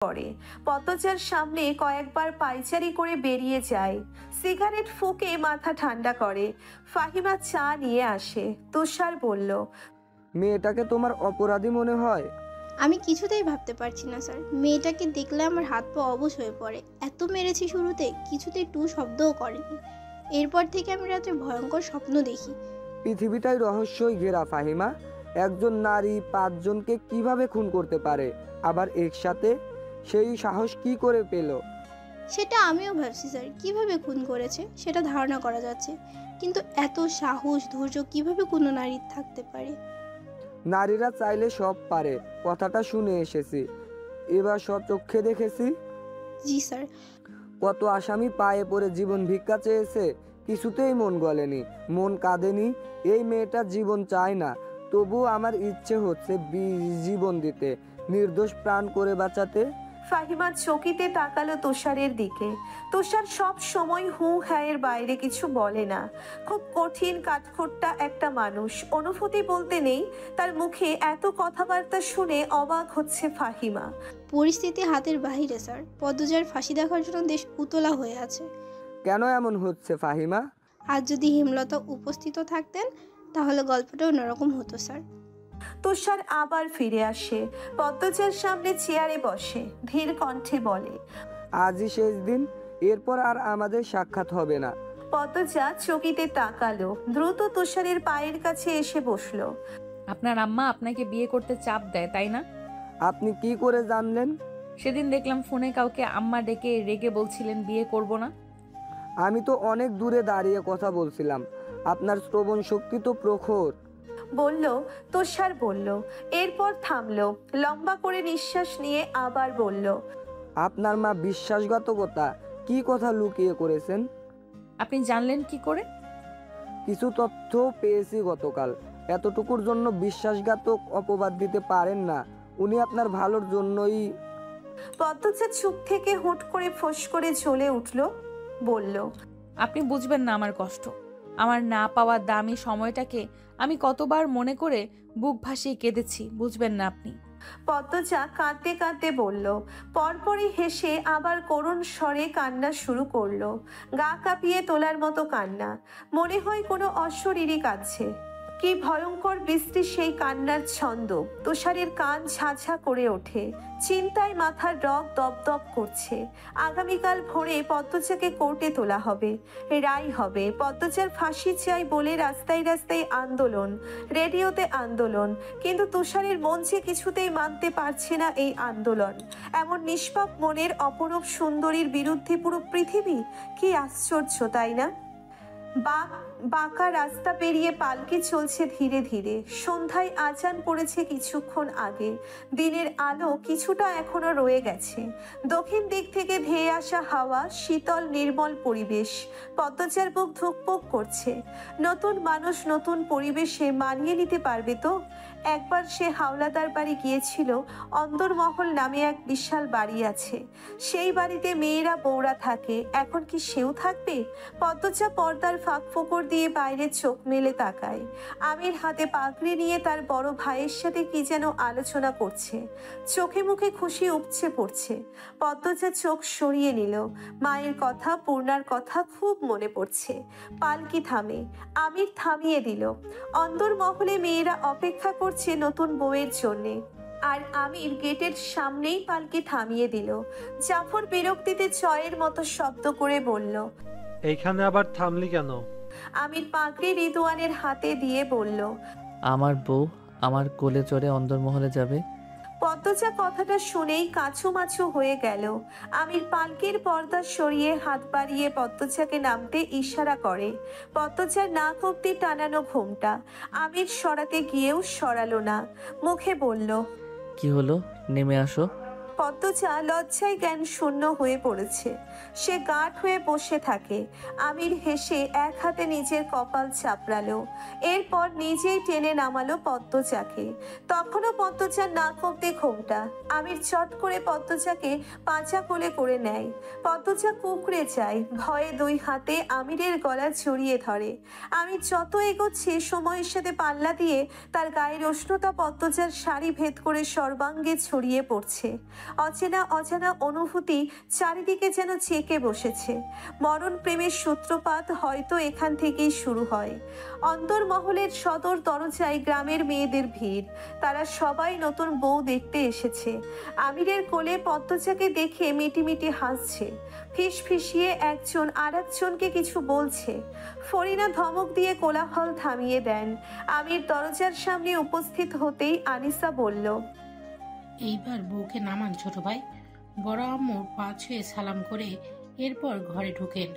করে। পদ্মজার সামনে কয়েকবার পায়চারি করে বেরিয়ে যায়। সিগারেট ফুঁকে মাথা ঠান্ডা করে। ফাহিমা চা নিয়ে আসে। তুষার বলল, মেয়েটাকে তোমার অপরাধী মনে হয়? আমি কিছুতেই ভাবতে পারছি না স্যার। মেয়েটাকে দেখলে আমার হাত পা অবশ হয়ে পড়ে। এত মেরেছি শুরুতে, কিছুতেই টু শব্দও করেনি। এরপর থেকে আমি রাতে ভয়ঙ্কর স্বপ্ন দেখি। পৃথিবীটাই রহস্যই ঘেরা ফাহিমা। একজন নারী 5 জনকে কিভাবে খুন করতে পারে, আবার একসাথে? সেই সাহস কি করে পেল? সেটা আমিও ভাবছি স্যার, কিভাবে খুন করেছে সেটা ধারণা করা যাচ্ছে, কিন্তু এত সাহস ধৈর্য কিভাবে কোনো নারীর থাকতে পারে? নারীরা চাইলে সব পারে, কথাটা শুনে এসেছি, এবার স্বচক্ষে দেখেছি। জি স্যার। কত আসামি পায়ে পড়ে জীবন ভিক্ষা চেয়েছে, কিছুতেই মন গলেনি, মন কাঁদেনি। এই মেয়েটা জীবন চায় না, তবু আমার ইচ্ছে হচ্ছে জীবন দিতে, নির্দোষ প্রাণ করে বাঁচাতে। ফাহিমা চকিতে তাকালো তুষারের দিকে। তুষার সব সময় হু হ্যাঁয়ের বাইরে কিছু বলে না। খুব কঠিন কাঠখোট্টা একটা মানুষ, অনুভূতি বলতে নেই তার মুখে। এত কথাবার্তা শুনে অবাক হচ্ছে ফাহিমা। পরিস্থিতি হাতের বাহিরে স্যার। পদ্মজার ফাঁসি দেখার জন্য দেশ উতলা হয়ে আছে। কেন এমন হচ্ছে ফাহিমা? আজ যদি হেমলতা উপস্থিত থাকতেন তাহলে গল্পটা অন্যরকম হতো স্যার। তুষার আবার ফিরে আসে, পদ্মজার সামনে চেয়ারে বসে, ধীর কণ্ঠে বলে, আজই শেষ দিন, এরপর আর আমাদের সাক্ষাৎ হবে না। পদ্মজা চকিতে তাকালো, দ্রুত তুষারের পায়ের কাছে এসে বসলো। আপনার আম্মা আপনাকে বিয়ে করতে চাপ দেয়, তাই না? আপনি কি করে জানলেন? সেদিন দেখলাম ফোনে কাউকে আম্মা ডেকে রেগে বলছিলেন বিয়ে করব না। আমি তো অনেক দূরে দাঁড়িয়ে কথা বলছিলাম, আপনার শ্রবণ শক্তি তো প্রখর। বলল তুষার বলল, এরপর থামলো, লম্বা করে নিঃশ্বাস নিয়ে আবার বলল, আপনার মা বিশ্বাসঘাতকতা কি কথা লুকিয়ে করেছেন? আপনি জানলেন কি করে? কিছু তথ্য পেয়েছি গতকাল। এতটুকুর জন্য বিশ্বাসঘাতক অপবাদ দিতে পারেন না, উনি আপনার ভালোর জন্যই। পদ্মজা চুপ থেকে হুট করে ফোঁস করে জ্বলে উঠল, বলল, আপনি বুঝবেন না আমার কষ্ট, আমার না পাওয়া দামি সময়টাকে আমি কতবার মনে করে বুক ভাসিয়ে কেঁদেছি, বুঝবেন না আপনি। পদ্মজা কাঁদতে কাঁদতে বলল, পরপরই হেসে আবার করুণ স্বরে কান্না শুরু করলো। গা কাঁপিয়ে তোলার মতো কান্না, মনে হয় কোনো অশরীরই কাঁদছে। কি ভয়ঙ্কর বৃষ্টি সেই কান্নার ছন্দ। তুষারের কান ঝাঁঝা করে ওঠে, চিন্তায় মাথার রগ দপদপ করছে। আগামীকাল ভোরে পদ্মজাকে কোর্টে তোলা হবে, রায় হবে। পদ্মজার ফাঁসি চাই বলে রাস্তায় রাস্তায় আন্দোলন, রেডিওতে আন্দোলন, কিন্তু তুষারের মন যে কিছুতেই মানতে পারছে না এই আন্দোলন। এমন নিষ্পাপ মনের অপরূপ সুন্দরীর বিরুদ্ধে পুরো পৃথিবী। কি আশ্চর্য, তাই না? বাঁকা রাস্তা পেরিয়ে পালকি চলছে ধীরে ধীরে। সন্ধ্যায় আজান পড়েছে কিছুক্ষণ আগে, দিনের আলো কিছুটা এখনো রয়ে গেছে। দক্ষিণ দিক থেকে ধেয়ে আসা হাওয়া, শীতল নির্মল পরিবেশ। পদ্মজার বুক ধুকপুক করছে। নতুন মানুষ নতুন পরিবেশে মানিয়ে নিতে পারবে তো? একবার সে হাওলাদার বাড়ি গিয়েছিল। অন্দরমহল নামে এক বিশাল বাড়ি আছে, সেই বাড়িতে মেয়েরা বউরা থাকে। এখন কি সেও থাকবে? পদ্মজা পর্দার ফাঁক ফোকর দিয়ে বাইরে চোখ মেলে তাকায়। আমির হাতে পাগড়ি নিয়ে তার বড় ভাইয়ের সাথে কি যেন আলোচনা করছে। চোখে মুখে খুশি উপচে পড়ছে। পদ্মজা চোখ সরিয়ে নিল। মায়ের কথা, পূর্ণার কথা খুব মনে পড়ছে। পালকি থামে, আমির থামিয়ে দিল। অন্দরমহলে মেয়েরা অপেক্ষা করছে নতুন বউয়ের জন্যে, আর আমির গেটের সামনেই পালকি থামিয়ে দিল। জাফর বিরক্তিতে চয়ের মতো শব্দ করে বলল, এইখানে আবার থামলি কেন? আমির পাগড়ি রিদওয়ানের হাতে দিয়ে বলল, আমার বউ আমার কোলে চড়ে অন্দরমহলে যাবে। পদ্মজা কথাটা শুনেই কাছুমাছু হয়ে গেল। আমির পালকির পর্দা সরিয়ে হাত বাড়িয়ে পদ্মজাকে নামতে ইশারা করে। পদ্মজার নাক অব্দি টানানো ঘোমটা, আমির সরাতে গিয়েও সরালো না। মুখে বলল, কি হলো, নেমে আসো। পদ্মজা লজ্জায় জ্ঞান শূন্য হয়ে পড়েছে। সে গাঢ় হয়ে বসে থাকে। আমির হেসে এক হাতে নিজের কপাল চাপড়ালো, এরপর নিজেই টেনে নামালো পদ্মজাকে। তখনও পদ্মজার নাক অব্দি ঘোমটা। আমির চট করে পদ্মজাকে পাঁচা কোলে করে নেয়। পদ্মজা কুঁকড়ে যায়, ভয়ে দুই হাতে আমিরের গলা জড়িয়ে ধরে। আমির যত এগোচ্ছে সময়ের সাথে পাল্লা দিয়ে তার গায়ের উষ্ণতা পদ্মজার শাড়ি ভেদ করে সর্বাঙ্গে ছড়িয়ে পড়ছে। অচেনা অজানা অনুভূতি চারিদিকে যেন চেকে বসেছে। মরণ প্রেমের সূত্রপাত হয়তো এখান থেকেই শুরু হয়। অন্তর্মহলের সদর দরজায় গ্রামের মেয়েদের ভিড়। তারা সবাই নতুন বউ দেখতে এসেছে। আমিরের কোলে পদ্মজাকে দেখে মিটিমিটি হাসছে। ফিসফিসিয়ে একজন আর একজনকে কিছু বলছে। ফরিনা ধমক দিয়ে কোলাহল থামিয়ে দেন। আমির দরজার সামনে উপস্থিত হতেই আনিসা বলল, এইবার বউকে নামান ছোট ভাই। বড় আম্মুর পা ছুঁয়ে সালাম করে এরপর ঘরে ঢুকেন।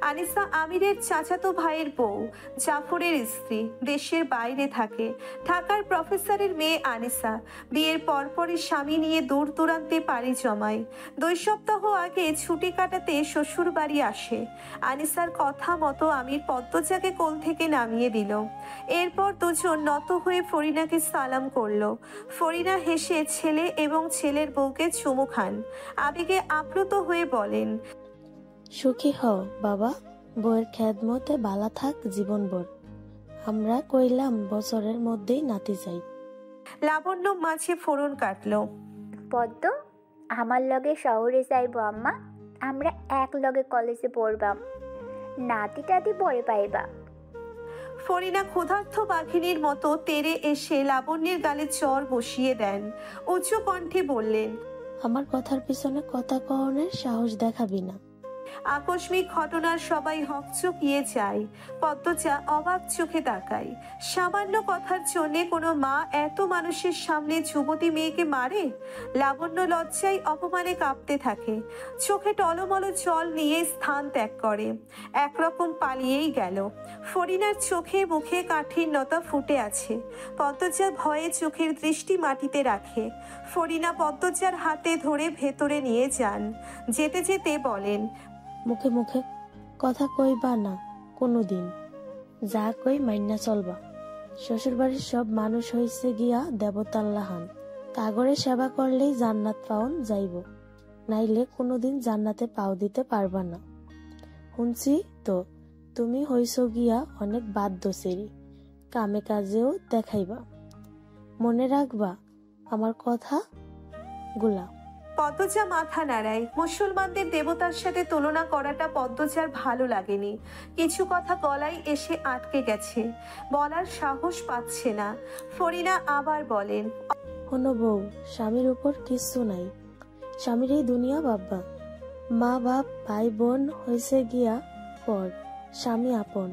আনিসা আমিরের চাচাতো ভাইয়ের বউ, জাফরের স্ত্রী। দেশের বাইরে থাকে। ঢাকার প্রফেসরের মেয়ে আনিসা বিয়ের পরপরই স্বামী নিয়ে দূর দূরান্তে পাড়ি জমায়। 2 সপ্তাহ আগে ছুটি কাটাতে শ্বশুর বাড়ি আসে। আনিসার কথা মতো আমির পদ্মজাকে কোল থেকে নামিয়ে দিল। এরপর দুজন নত হয়ে ফরিনাকে সালাম করলো। ফরিনা হেসে ছেলে এবং ছেলের বউকে চুমু খান। আবেগে আপ্লুত হয়ে বলেন, সুখী হও বাবা, বউয়ের খেদমতে বালা থাক জীবনভর। আমরা কইলাম বছরের মধ্যেই নাতি চাই। লাবণ্য মাঝে ফোড়ন কাটলো। পদ্ম, আমার লগে শহরে যাইব আম্মা। আমরা এক লগে কলেজে পড়বাম। নাতি টাতি পরে পাইবা। ফরিনা ক্ষুধার্ত বাঘিনীর মতো তেড়ে এসে লাবণ্যের গালে চর বসিয়ে দেন। উচ্চ কণ্ঠে বললেন, আমার কথার পিছনে কথা কওনের সাহস দেখাবি না। আকস্মিক ঘটনার সবাই হকচকিয়ে যায়। পদ্মজা অবাক চোখে তাকায়। সামান্য কথার জন্য কোনো মা এত মানুষের সামনে যুবতী মেয়েকে মারে? লাবণ্য লজ্জায় অপমানে কাঁপতে থাকে। চোখে টলমল জল নিয়ে স্থান ত্যাগ করে। একরকম পালিয়েই গেল। ফরিনার চোখে মুখে কাঠিন্যতা ফুটে আছে। পদ্মজা ভয়ে চোখের দৃষ্টি মাটিতে রাখে। ফরিনা পদ্মজার হাতে ধরে ভেতরে নিয়ে যান। যেতে যেতে বলেন, মুখে মুখে কথা কইবা না কোনোদিন। যা কই মাইন্না চলবা। শ্বশুর বাড়ির সব মানুষ হইছে গিয়া দেবতাল্লাহান। কাগরে সেবা করলেই জান্নাত পাওন যাইব, নাইলে কোনোদিন জান্নাতে পাও দিতে পারবা না। শুনছি তো তুমি হইছ গিয়া অনেক বাদ্যচেরি, কামে কাজেও দেখাইবা। মনে রাখবা আমার কথা গুলা। পদ্মজা মাথা নাড়ায়। মুসলমানদের দেবতার সাথে তুলনা করাটা পদ্মজার ভালো লাগেনি। কিছু কথা গলায় এসে আটকে গেছে, বলার সাহস পাচ্ছে না। ফরিনা আবার বলেন, হনো বউ, স্বামীর উপর কিছু নাই। স্বামীর এই দুনিয়া বাব্বা। মা বাপ ভাই বোন হয়েছে গিয়া পর, স্বামী আপন।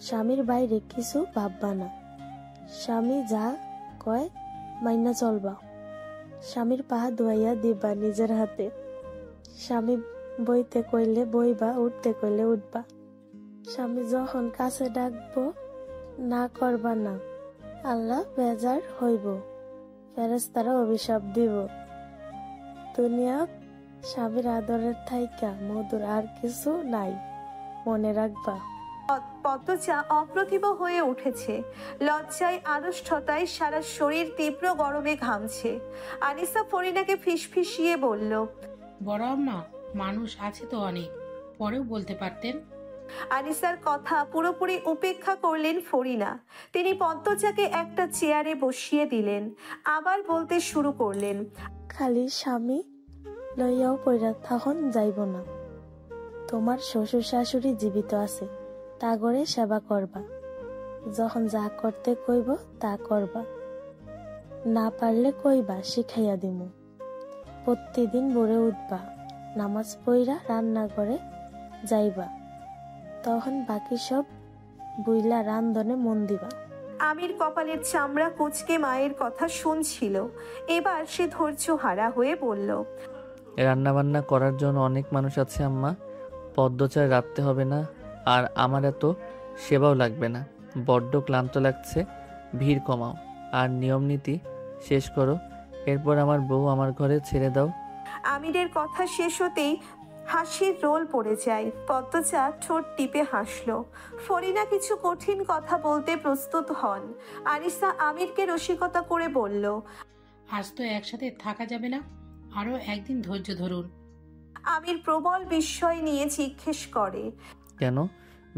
স্বামীর বাইরে কিছু ভাববা না। স্বামী যা কয় মাইনা চলবা। স্বামীর পা ধোয়াইয়া দিবা নিজের হাতে। স্বামী বইতে কইলে বইবা, উঠতে কইলে উঠবা। স্বামী যখন কাছে ডাকবো না করবা না, আল্লাহ বেজার হইব, ফেরেশতারা অভিশাপ দিব। দুনিয়া স্বামীর আদরের থাইকা মধুর আর কিছু নাই, মনে রাখবা। পদ্মজা অপ্রতিভ হয়ে উঠেছে। লজ্জায় আড়ষ্টতায় সারা শরীর তীব্র গরমে ঘামছে। আনিসা ফরিনাকে ফিসফিসিয়ে বলল, বড় আম্মা, মানুষ আছে তো অনেক, পরেও বলতে পারতেন। আনিসার কথা পুরোপুরি উপেক্ষা করলেন ফরিনা। তিনি পদ্মজাকে একটা চেয়ারে বসিয়ে দিলেন। আবার বলতে শুরু করলেন, খালি স্বামী লইয়াও পইরা তখন যাইব না। তোমার শ্বশুর শাশুড়ি জীবিত আছে, তা করে সেবা করবা। যখন যা করতে কইব তা করবা। না পারলে কইবা, শিখাইয়া দিমু। প্রতিদিন ভোরে উঠবা, নামাজ পইরা রান্না করে যাইবা। তখন বাকি সব বুইলা রান্ধনে মন দিবা। আমির কপালের চামড়া কুচকে মায়ের কথা শুনছিল। এবার সে ধৈর্য হারা হয়ে বলল, রান্না বান্না করার জন্য অনেক মানুষ আছে আম্মা। পদ্মচার রাখতে হবে না, আর আমার এত সেবাও লাগবে না। বড্ড ক্লান্ত লাগছে। ভিড় কমাও আর নিয়ম নীতি শেষ করো, এরপর আমার বউ আমার ঘরে ছেড়ে দাও। আমিরের কথা শেষ হতেই হাসির রোল পড়ে যায়। পদ্মজা ঠোঁট টিপে হাসল। ফরিনা কিছু কঠিন কথা বলতে প্রস্তুত হন। আনিসা আমিরকে রসিকতা করে বলল, আজ তো একসাথে থাকা যাবে না, আরো একদিন ধৈর্য ধরুন। আমির প্রবল বিস্ময় নিয়ে জিজ্ঞেস করে, কেন?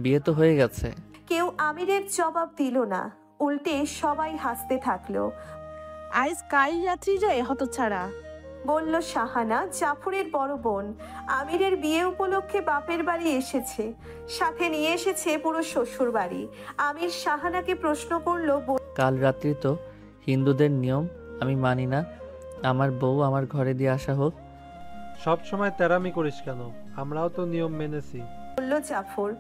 বিয়ে তো হয়ে গেছে। কেউ আমিরের জবাব দিল না। উল্টে সবাই হাসতে থাকলো। আইজ কাই রাত্রি যায় হতছাড়া। বলল শাহানা, জাফরের বড় বোন। আমিরের বিয়ে উপলক্ষে বাপের বাড়ি এসেছে, সাথে নিয়ে এসেছে পুরো শ্বশুর বাড়ি। আমির শাহানাকে প্রশ্ন করলো, কাল রাত্রি তো হিন্দুদের নিয়ম, আমি মানি না। আমার বউ আমার ঘরে দিয়ে আসা হোক। সব সময় তেরামি করিস কেন? আমরাও তো নিয়ম মেনেছি। বলল জাফর,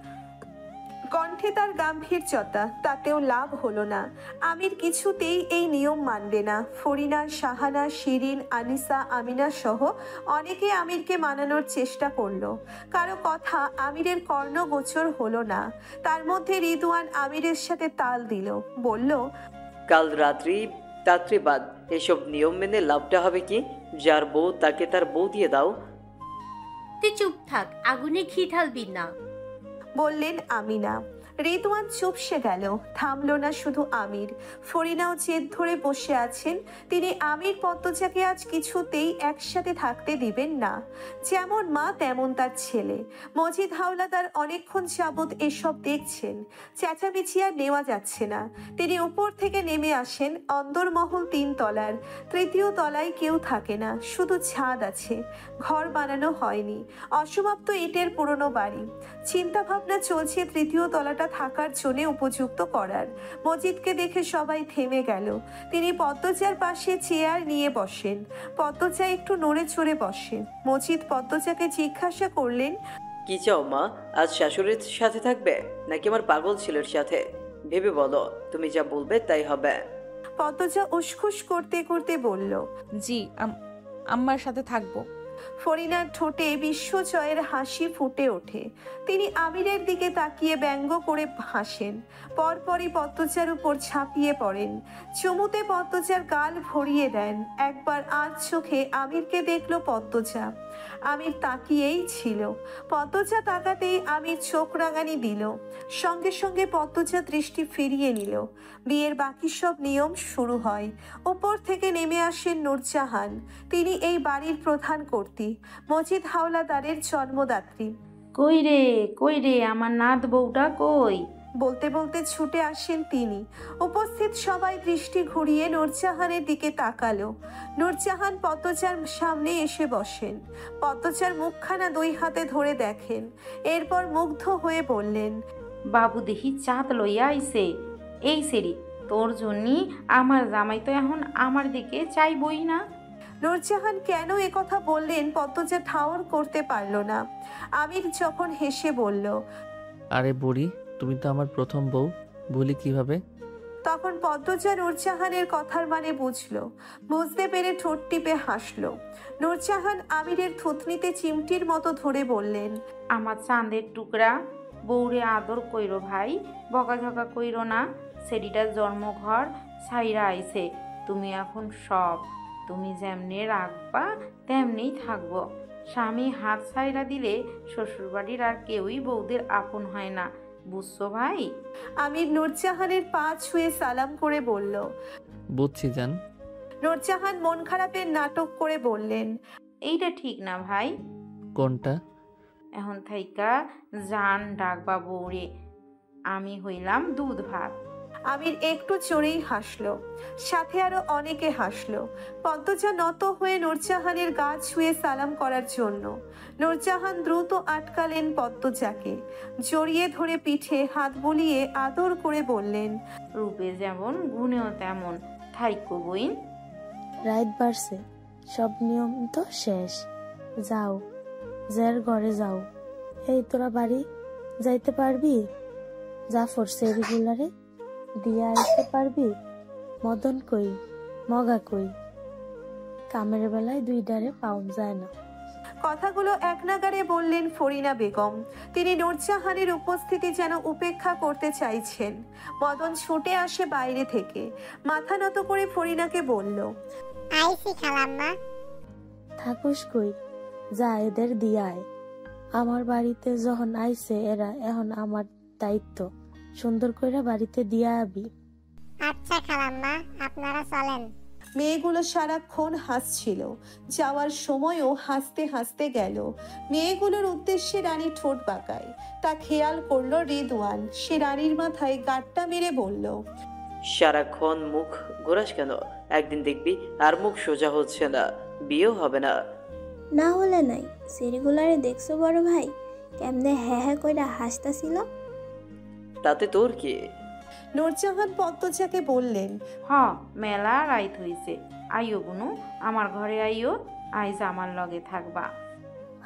কণ্ঠে তার গাম্ভীর্যতা। তাতেও লাভ হলো না। আমির কিছুতেই এই নিয়ম মানবে না। ফরিনা, শাহানা, শিরিন, আনিসা, আমিনা সহ অনেকে আমিরকে মানানোর চেষ্টা করলো। কারো কথা আমিরের কর্ণগোচর হলো না। তার মধ্যে রিদওয়ান আমিরের সাথে তাল দিল, বলল, কাল রাত্রি বাদ এসব নিয়ম মেনে লাভটা হবে কি? যার বউ তাকে তার বউ দিয়ে দাও। তুই চুপ থাক, আগুনে ঘি ঢালবি না, বললেন আমিনা। রিদওয়ান চুপসে গেল। থামলো না শুধু আমির, ফরিনাও জেদ ধরে বসে আছেন। তিনি আমির পদ্মজাকে আজ কিছুতেই একসাথে থাকতে দিবেন না। যেমন মা তেমন তার ছেলে। মজিদ হাওলাদার অনেকক্ষণ যাবৎ এসব দেখছেন। চেঁচামেচি আর নেওয়া যাচ্ছে না। তিনি উপর থেকে নেমে আসেন। অন্দরমহল 3 তলার, 3য় তলায় কেউ থাকে না, শুধু ছাদ আছে। ঘর বানানো হয়নি, অসমাপ্ত ইটের পুরনো বাড়ি। চিন্তা ভাবনা চলছে 3য় তলাটা থাকার জন্য উপযুক্ত করার। মজিদকে দেখে সবাই থেমে গেল। তিনি পদ্মজার পাশে চেয়ার নিয়ে বসেন। পদ্মজা একটু নড়ে চড়ে বসেন। মজিদ পদ্মজাকে জিজ্ঞাসা করলেন, কি চাও মা? আজ শাশুড়ির সাথে থাকবে নাকি আমার পাগল ছেলের সাথে? ভেবে বলো, তুমি যা বলবে তাই হবে। পদ্মজা উসখুস করতে করতে বলল, জি, আম্মার সাথে থাকবো। ফরিনার ঠোঁটে বিশ্বজয়ের হাসি ফুটে ওঠে। তিনি আমিরের দিকে তাকিয়ে ব্যঙ্গ করে হাসেন। পরপরই পদ্মজার উপর ঝাঁপিয়ে পড়েন। চুমুতে পদ্মজার গাল ভরিয়ে দেন। একবার আজ চোখে আমিরকে দেখলো পদ্মজা। আমির তাকিয়েই ছিল। পদ্মজা তাকাতেই আমির চোখ রাঙানি দিল। সঙ্গে সঙ্গে পদ্মজা দৃষ্টি ফিরিয়ে নিল। বিয়ের বাকি সব নিয়ম শুরু হয়। উপর থেকে নেমে আসেন নূরজাহান। তিনি এই বাড়ির প্রধান কর্ত্রী, মজিদ হাওলাদারের জন্মদাত্রী। কই রে আমার নাত বউটা কই? বলতে বলতে ছুটে আসেন তিনি। উপস্থিত সবাই দৃষ্টি ঘুরিয়ে নূরজাহানের দিকে তাকালো। নূরজাহান পদ্মজার সামনে এসে বসেন। পদ্মজার মুখখানা 2 হাতে ধরে দেখেন। এরপর মুগ্ধ হয়ে বললেন, বাবু দেখি চাঁদ লইয়া আইছে। এই সেরি, তোর জন্যই আমার জামাই তো এখন আমার দিকে চাইবই না। নূরজাহান কেন একথা বললেন পদ্মজা ঠাওর করতে পারল না। আমির যখন হেসে বলল, আরে বুড়ি, তুমি তো আমার প্রথম বউ, ভুলি কিভাবে? তখন পদ্মজা নূরজাহানের কথার মানে বুঝলো। বুঝতে পেরে ঠোঁট টিপে হাসলো। নূরজাহান আমিরের থুতনিতে চিমটির মতো ধরে বললেন, আমার চাঁদের টুকরা বউরে আদর কইরো ভাই, বকাঝকা কইরো না। সেডিটার জন্মঘর ছাইরা আইছে, তুমি এখন সব, তুমি যেমনে রাখবা তেমনিই থাকবো। স্বামী হাত ছাইরা দিলে শ্বশুরবাড়ির আর কেউই বউদের আপন হয় না, বুঝছো ভাই? আমির নূরজাহানের পা ছুঁয়ে সালাম করে বলল, বুঝছি জান। নূরজাহান মন খারাপের নাটক করে বললেন, এইটা ঠিক না ভাই। কোনটা? এখন থাইকা জান ডাকবা বউরে, আমি হইলাম দুধ ভাত। আমির একটু চড়েই হাসলো। সাথে আরো অনেকে হাসলো। পদ্মজা নত হয়ে নূরজাহানের গা ছুঁয়ে সালাম করার জন্য। নূরজাহান দ্রুত আটকালেন পদ্মজাকে। জড়িয়ে ধরে পিঠে হাত বুলিয়ে আদর করে বললেন, রূপে যেমন গুণেও তেমন, থাইকো বইন। রাত বাড়ছে, সব নিয়ম তো শেষ। যাও, যার ঘরে যাও। এই তোরা বাড়ি যাইতে পারবি? জাফর সেরিগুলারে দিয়া আইতে পারবি? মদন কই, মগা কই? কামের বেলায় 2 ডারে পাওয়া যায় না। কথাগুলো এক নাগারে বললেন ফরিনা বেগম। তিনি নূরজাহানের উপস্থিতি যেন উপেক্ষা করতে চাইছেন। মদন ছুটে আসে বাইরে থেকে। মাথা নত করে ফরিনাকে বলল, আইসি খালাম্মা। থাকুস কই, যা এদের দিয়ায়। আমার বাড়িতে যখন আইছে এরা, এখন আমার দায়িত্ব সুন্দর করে বাড়িতে দিয়া আবি। আচ্ছা খালাম্মা, আপনারা চলেন। মেয়েগুলো সারাক্ষণ হাসছিল। যাওয়ার সময়ও হাসতে হাসতে গেল। মেয়েগুলোর উদ্দেশ্যে রানী ঠোঁট বাঁকায়। তা খেয়াল করলো রিদওয়ান। সে রানীর মাথায় গাঁটটা মেরে বলল, সারাক্ষণ মুখ ঘোরাস কেন? একদিন দেখবি আর মুখ সোজা হচ্ছে না। বিয়েও হবে না। না হলে নাই, সিরিগুলারে দেখছো বড় ভাই কেমনে হ্যাঁ হ্যাঁ কইরা হাসতাছিল। তাতে তোর কি? নূরজাহান পদ্মজাকে বললেন, হ, মেলা রাইত হইছে, আইও বুনু, আমার ঘরে আইও, আইজ আমার লগে থাকবা।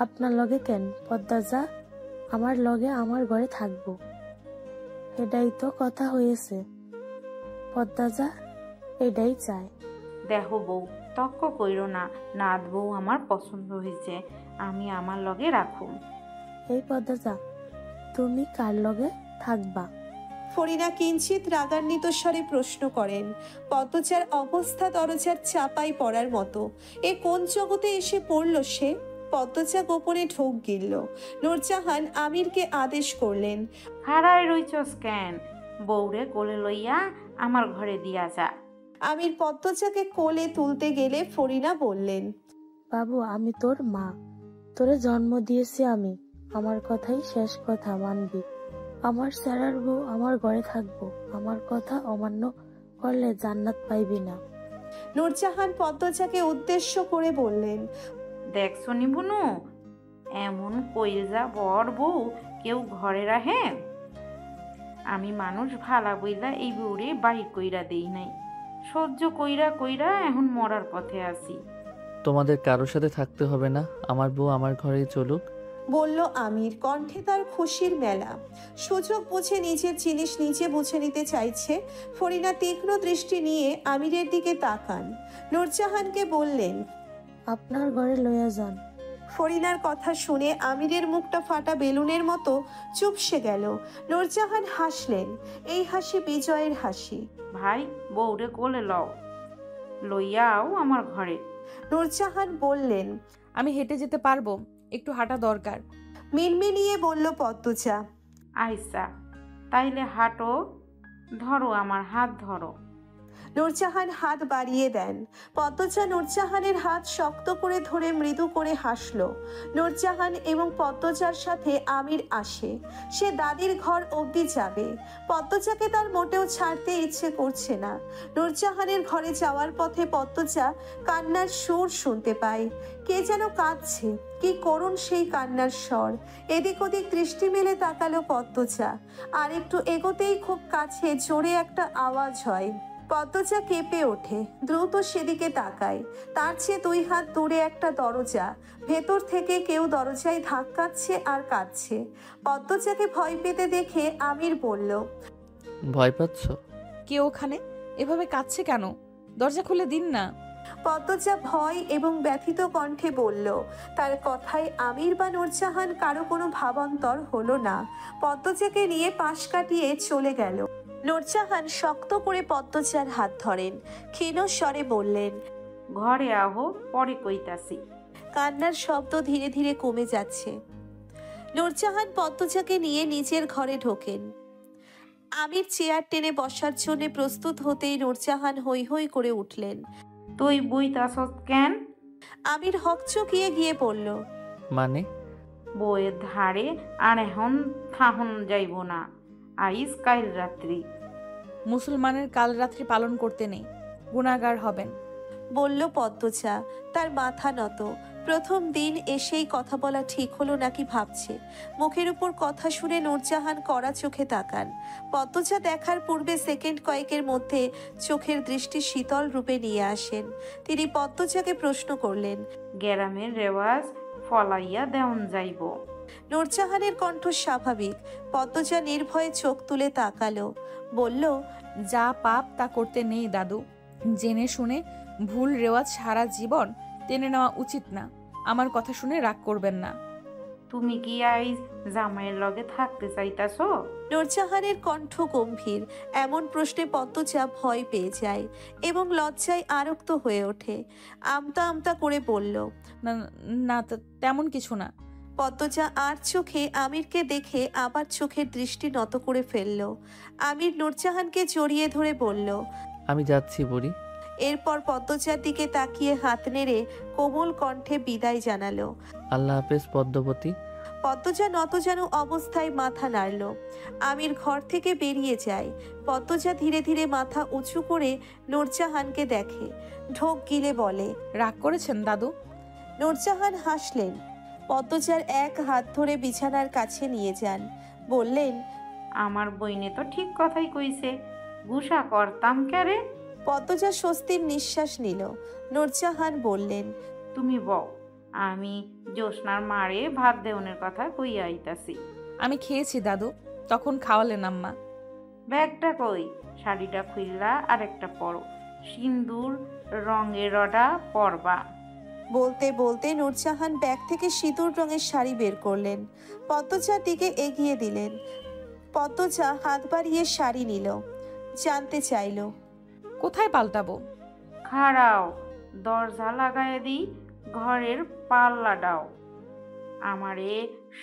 আপনার লগে কেন পদ্মাজা, আমার লগে আমার ঘরে থাকবো, এটাই তো কথা হয়েছে। পদ্মাজা এটাই চায়। দেখো বউ, তক্ক কইরো না, নাত বউ আমার পছন্দ হয়েছে, আমি আমার লগে রাখুম। এই পদ্মাজা, তুমি কার লগে থাকবা? ফরিনা কিঞ্চিত রাগান্বিত স্বরে প্রশ্ন করেন। পদ্মজার অবস্থা দরজার চাপাই পড়ার মতো। এ কোন জগতে এসে পড়ল সে? পদ্মজা গোপনে ঢোক গিলল। নূরজাহান আমিরকে আদেশ করলেন, হারায় রইছস কেন, বউরে কোলে লইয়া আমার ঘরে দিয়া যা। আমির পদ্মজাকে কোলে তুলতে গেলে ফরিনা বললেন, বাবু আমি তোর মা, তোরে জন্ম দিয়েছি আমি, আমার কথাই শেষ কথা মানবি। আমার স্যারার বউ আমার ঘরে থাকবো, আমার কথা অমান্য করলে জান্নাত পাইবি না। নূরজাহান পদ্মজাকে উদ্দেশ্য করে বললেন, দেখছো নি বুনু, এমন কইরা বর বউ কেউ ঘরে রাহে? আমি মানুষ ভালা বইলা এই বউরে বাহির কইরা দেই নাই, সহ্য কইরা কইরা এখন মরার পথে আছি। তোমাদের কারোর সাথে থাকতে হবে না, আমার বউ আমার ঘরেই চলুক। বলল আমির, কণ্ঠে তার খুশির মেলা। সুযোগ বুঝে নিজের জিনিস নিজে বুঝে নিতে চাইছে। ফরিনা তীক্ষ্ণ দৃষ্টি নিয়ে আমিরের দিকে তাকান। নূরজাহানকে বললেন, আপনার ঘরে লইয়া যান। ফরিনার কথা শুনে আমিরের মুখটা ফাটা বেলুনের মতো চুপসে গেল। নূরজাহান হাসলেন, এই হাসি বিজয়ের হাসি। ভাই, বউরে কোলে লও, লইয়াও আমার ঘরে। নূরজাহান বললেন, আমি হেঁটে যেতে পারবো, একটু হাঁটা দরকার। মিনমিনিয়ে বলল পদ্মজা। আইসা, তাইলে হাঁটো, ধরো আমার হাত ধরো। নূরজাহান হাত বাড়িয়ে দেন। পদ্মজা নূরজাহানের হাত শক্ত করে ধরে মৃদু করে হাসল। নূরজাহান এবং পদ্মজার সাথে আমির আসে। সে দাদির ঘর অবধি যাবে। পদ্মজাকে তার মোটেও ছাড়তে ইচ্ছে করছে না। নূরজাহানের ঘরে যাওয়ার পথে পদ্মজা কান্নার সুর শুনতে পায়। কে যেন কাঁদছে, কি করুণ সেই কান্নার স্বর। এদিক ওদিক দৃষ্টি মেলে তাকালো পদ্মজা। আর একটু এগোতেই খুব কাছে জোরে একটা আওয়াজ হয়। পদ্মজা কেঁপে ওঠে, দ্রুত সেদিকে তাকায়। তার চেয়ে 2 হাত দূরে একটা দরজা। ভেতর থেকে কেউ দরজায় ধাক্কাচ্ছে আর কাঁদছে। পদ্মজাকে ভয় পেতে দেখে আমির বলল, ভয় পাচ্ছ? কে ওখানে? এভাবে কাঁদছে কেন? দরজা খুলে দিন না। পদ্মজা ভয় এবং ব্যথিত কণ্ঠে বলল। তার কথায় আমির বা নূরজাহান কারো কোনো ভাবান্তর হলো না। পদ্মজাকে নিয়ে পাশ কাটিয়ে চলে গেল। নূরজাহান শক্ত করে পদ্মজার হাত ধরেন, ক্ষীণ স্বরে বললেন, ঘরে আহো, পরে কইতাছি। কান্নার শব্দ ধীরে ধীরে কমে যাচ্ছে। নূরজাহান পদ্মজাকে নিয়ে নিজের ঘরে ঢোকেন। আমির চেয়ার টেনে বসার জন্য প্রস্তুত হতেই নূরজাহান হৈ হৈ করে উঠলেন। তুই বইতাছস কেন? আমির হকচকিয়ে গিয়ে পড়ল, মানে? বইয়ের ধারে আর এখন থাহন যাইব না, আইস কাল রাত্রি। মুসলমানের কাল রাত্রি পালন করতে নেই, গুনাহগার হবেন, বলল পদ্মজা। তার মাথা নত। প্রথম দিন এসেই কথা বলা ঠিক হলো নাকি ভাবছে। মুখের উপর কথা শুনে নূরজাহান কড়া চোখে তাকান। পদ্মজা দেখার পূর্বে সেকেন্ড কয়েকের মধ্যে চোখের দৃষ্টি শীতল রূপে নিয়ে আসেন। তিনি পদ্মজাকে প্রশ্ন করলেন, গ্রামের রেওয়াজ ফলাইয়া দেওন যাইব? নূরজাহানের কণ্ঠ স্বাভাবিক। পদ্মজা নির্ভয়ে চোখ তুলে তাকালো, বলল, যা পাপ তা করতে নেই দাদু। জেনে শুনে ভুল রেওয়াজ সারা জীবন টেনে নেওয়া উচিত না। আমার কথা শুনে রাগ করবেন না। তুমি কি আইজ জামাইয়ের লগে থাকতে চাইতাছো? নূরজাহানের কণ্ঠ গম্ভীর। এমন প্রশ্নে পদ্মজা ভয় পেয়ে যায় এবং লজ্জায় আরক্ত হয়ে ওঠে। আমতা আমতা করে বলল, না না, তেমন কিছু না। পদ্মজা আর চোখে আমিরকে দেখে আবার চোখের দৃষ্টি নত করে ফেলল। আমির নূরজাহানকে জড়িয়ে ধরে বলল, আমি যাচ্ছি বুড়ি। এরপর পদ্মজার দিকে তাকিয়ে হাত নেড়ে কোমল কণ্ঠে বিদায় জানালো। আল্লাহ হাফেজ পদ্মবতী। পদ্মজা নতজানু অবস্থায় মাথা নাড়ল। আমির ঘর থেকে বেরিয়ে যায়। পদ্মজা ধীরে ধীরে মাথা উঁচু করে নূরজাহানকে দেখে, ঢোক গিলে বলে, রাগ করেছেন দাদু? নূরজাহান হাসলেন। পদ্মজার এক হাত ধরে বিছানার কাছে নিয়ে যান, বললেন, আমার বইনে তো ঠিক কথাই কইছে, গুসা করতাম ক্যারে। পদ্মজা স্বস্তির নিঃশ্বাস নিল। নূরজাহান বললেন, তুমি বও, আমি জ্যোৎস্নার মারে ভাত দেওনের কথা কইয়া আইতাছি। আমি খেয়েছি দাদু, তখন খাওয়ালেন আম্মা। ব্যাগটা কই? শাড়িটা খুললা আরেকটা পরো, সিন্দুর রঙেরটা পরবা। বলতে বলতে নূরজাহান ব্যাগ থেকে সিঁদুর রঙের শাড়ি বের করলেন, পদ্মজার দিকে এগিয়ে দিলেন। পদ্মজা হাত বাড়িয়ে শাড়ি নিল, জানতে চাইল, কোথায় পাল্টাবো? খাড়াও, দরজা লাগায় দিই, ঘরের পাল্লা দাও। আমারে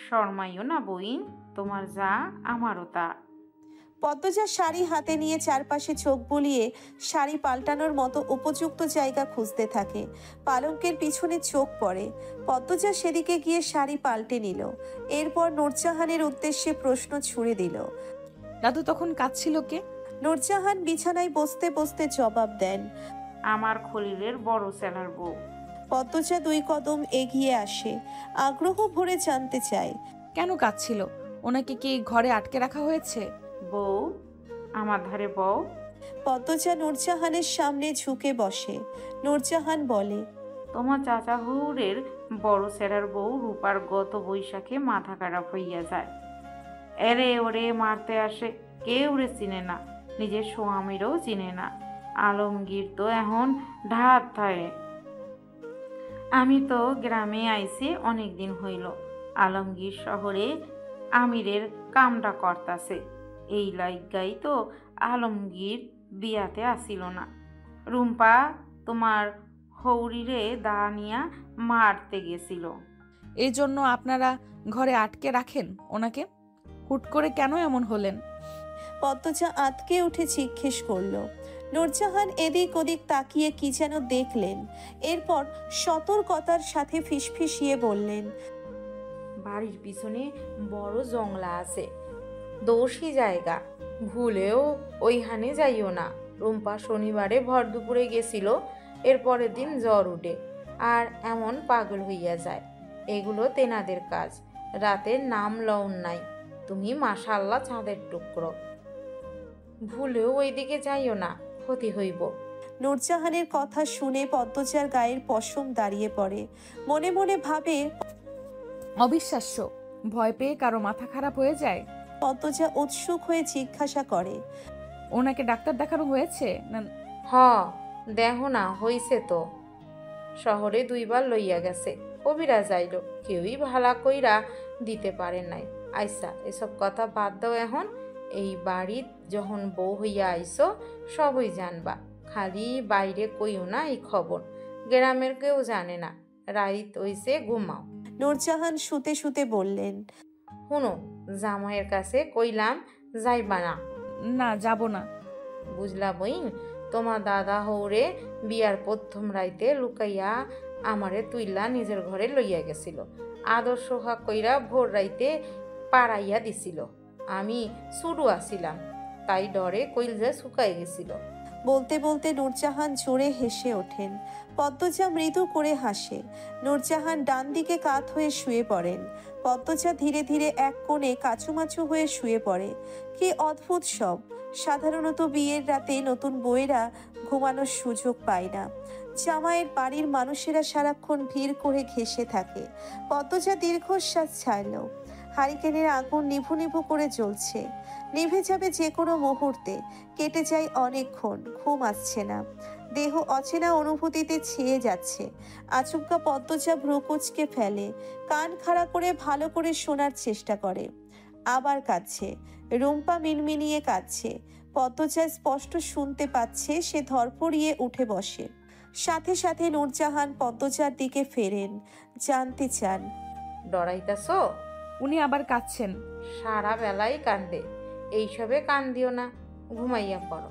শর্মাইও না বইন, তোমার যা আমারও তা। পদ্মজা শাড়ি হাতে নিয়ে চারপাশে চোখ বুলিয়ে শাড়ি পাল্টানোর মতো উপযুক্ত জায়গা খুঁজতে থাকে। পালঙ্কের পিছনে চোখ পড়ে। পদ্মজা সেদিকে গিয়ে শাড়ি পাল্টে নিল। এরপর নূরজাহানের উদ্দেশ্যে প্রশ্ন ছুড়ে দিল। দাদু তখন কাঁদছিল কে? নূরজাহান বিছানায় বসতে বসতে জবাব দেন, আমার খলিলের বড় ছেলের বউ। পদ্মজা 2 কদম এগিয়ে আসে, আগ্রহ ভরে জানতে চায়, কেন কাঁদছিল? ওনাকে কি ঘরে আটকে রাখা হয়েছে? বউ, আমার ধারে বউ। পদ্মজা নূরজাহানের সামনে ঝুঁকে বসে। নূরজাহান বলে, তোমার চাচা হুরের বড় ছেলের বউ রূপার গত বৈশাখে মাথা খারাপ হইয়া যায়। এরে ওরে মারতে আসে, কেউ রে চিনে না, নিজের স্বামীরও চিনে না। আলমগীর তো এখন ঢাত থাকে। আমি তো গ্রামে আইছি অনেক দিন হইল। আলমগীর শহরে আমিরের কামটা করতাছে। এই লাইগাই তো আলমগীর বিয়াতে আসিল না। রুম্পা তোমার হৌরিরে দাঁড়িয়া মারতে গেছিল। এই জন্য আপনারা ঘরে আটকে রাখেন ওনাকে? হুট করে কেন এমন হলেন? পদ্মজা আতকে উঠে জিজ্ঞেস করলো। নূরজাহান এদিক ওদিক তাকিয়ে কি যেন দেখলেন। এরপর সতর্কতার সাথে ফিসফিসিয়ে বললেন, বাড়ির পিছনে বড় জংলা আছে, দোষী জায়গা, ভুলেও ওইখানে যাইও না। রুম্পা শনিবারে ভর দুপুরে গেছিল, এর পরের দিন জ্বর উঠে আর এমন পাগল হইয়া যায়। এগুলো তেনাদের কাজ, রাতের নাম লউন নাই। তুমি মাশাআল্লাহ চাঁদের টুকরো, ভুলেও ওইদিকে যাইও না, ক্ষতি হইব। নূরজাহানের কথা শুনে পদ্মজার গায়ের পশম দাঁড়িয়ে পড়ে। মনে মনে ভাবে, অবিশ্বাস্য, ভয় পেয়ে কারো মাথা খারাপ হয়ে যায়। পদ্মজা উৎসুক হয়ে জিজ্ঞাসা করে, ওনাকে ডাক্তার দেখানো হয়েছে না? হ, দেখো না হইছে তো। শহরে 2 বার লইয়া গেছে, কবিরা যাইল, কেউই ভালা কইরা দিতে পারে নাই। আইসা এসব কথা বাদ দাও এখন। এই বাড়ির যখন বউ হইয়া আইসো সবই জানবা, খালি বাইরে কইও না এই খবর, গ্রামের কেউ জানে না। রাইত হইছে, ঘুমাও। নূরজাহান শুতে শুতে বললেন, শুনো, জামাইয়ের কাছে কইলাম যাইবা না। না, যাব না। বুঝলা বইন, তোমার দাদা হৌরে বিয়ার প্রথম রাইতে লুকাইয়া আমারে তুইলা নিজের ঘরে লইয়া গেছিল। আদর সোহা কইরা ভোর রাইতে পাড়াইয়া দিছিল। আমি শুরু আসিলাম, তাই ডরে কইলজা শুকাই গেছিল। বলতে বলতে নূরজাহান জোরে হেসে ওঠেন। পদ্মজা মৃদু করে হাসে। নূরজাহান ডান দিকে কাত হয়ে শুয়ে পড়েন। পদ্মজা ধীরে ধীরে এক কোণে কাচুমাচু হয়ে শুয়ে পড়ে। কি অদ্ভুত সব! সাধারণত বিয়ের রাতে নতুন বউয়েরা ঘুমানোর সুযোগ পায় না। জামাইয়ের বাড়ির মানুষেরা সারাক্ষণ ভিড় করে ঘেঁষে থাকে। পদ্মজা দীর্ঘশ্বাস ছাড়ল। হারিকেনের আগুন নিভু নিভু করে জ্বলছে, নিভে যাবে যে কোনো মুহূর্তে। কেটে যায় অনেকক্ষণ, ঘুম আসছে না। দেহ অচেনা অনুভূতিতে ছেয়ে যাচ্ছে। আচমকা পদ্মজা ভ্রুকুচকে ফেলে, কান খাড়া করে ভালো করে শোনার চেষ্টা করে। আবার কাঁদছে, রুম্পা মিনমিনিয়ে কাঁদছে। পদ্মজা স্পষ্ট শুনতে পাচ্ছে। সে ধরপড়িয়ে উঠে বসে। সাথে সাথে নূরজাহান পদ্মজার দিকে ফেরেন, জানতে চান, ডরাইতাছ? উনি আবার কাঁদছেন। সারা বেলাই কান্দে, এইসবে কান দিও না, ঘুমাইয়া পড়ো।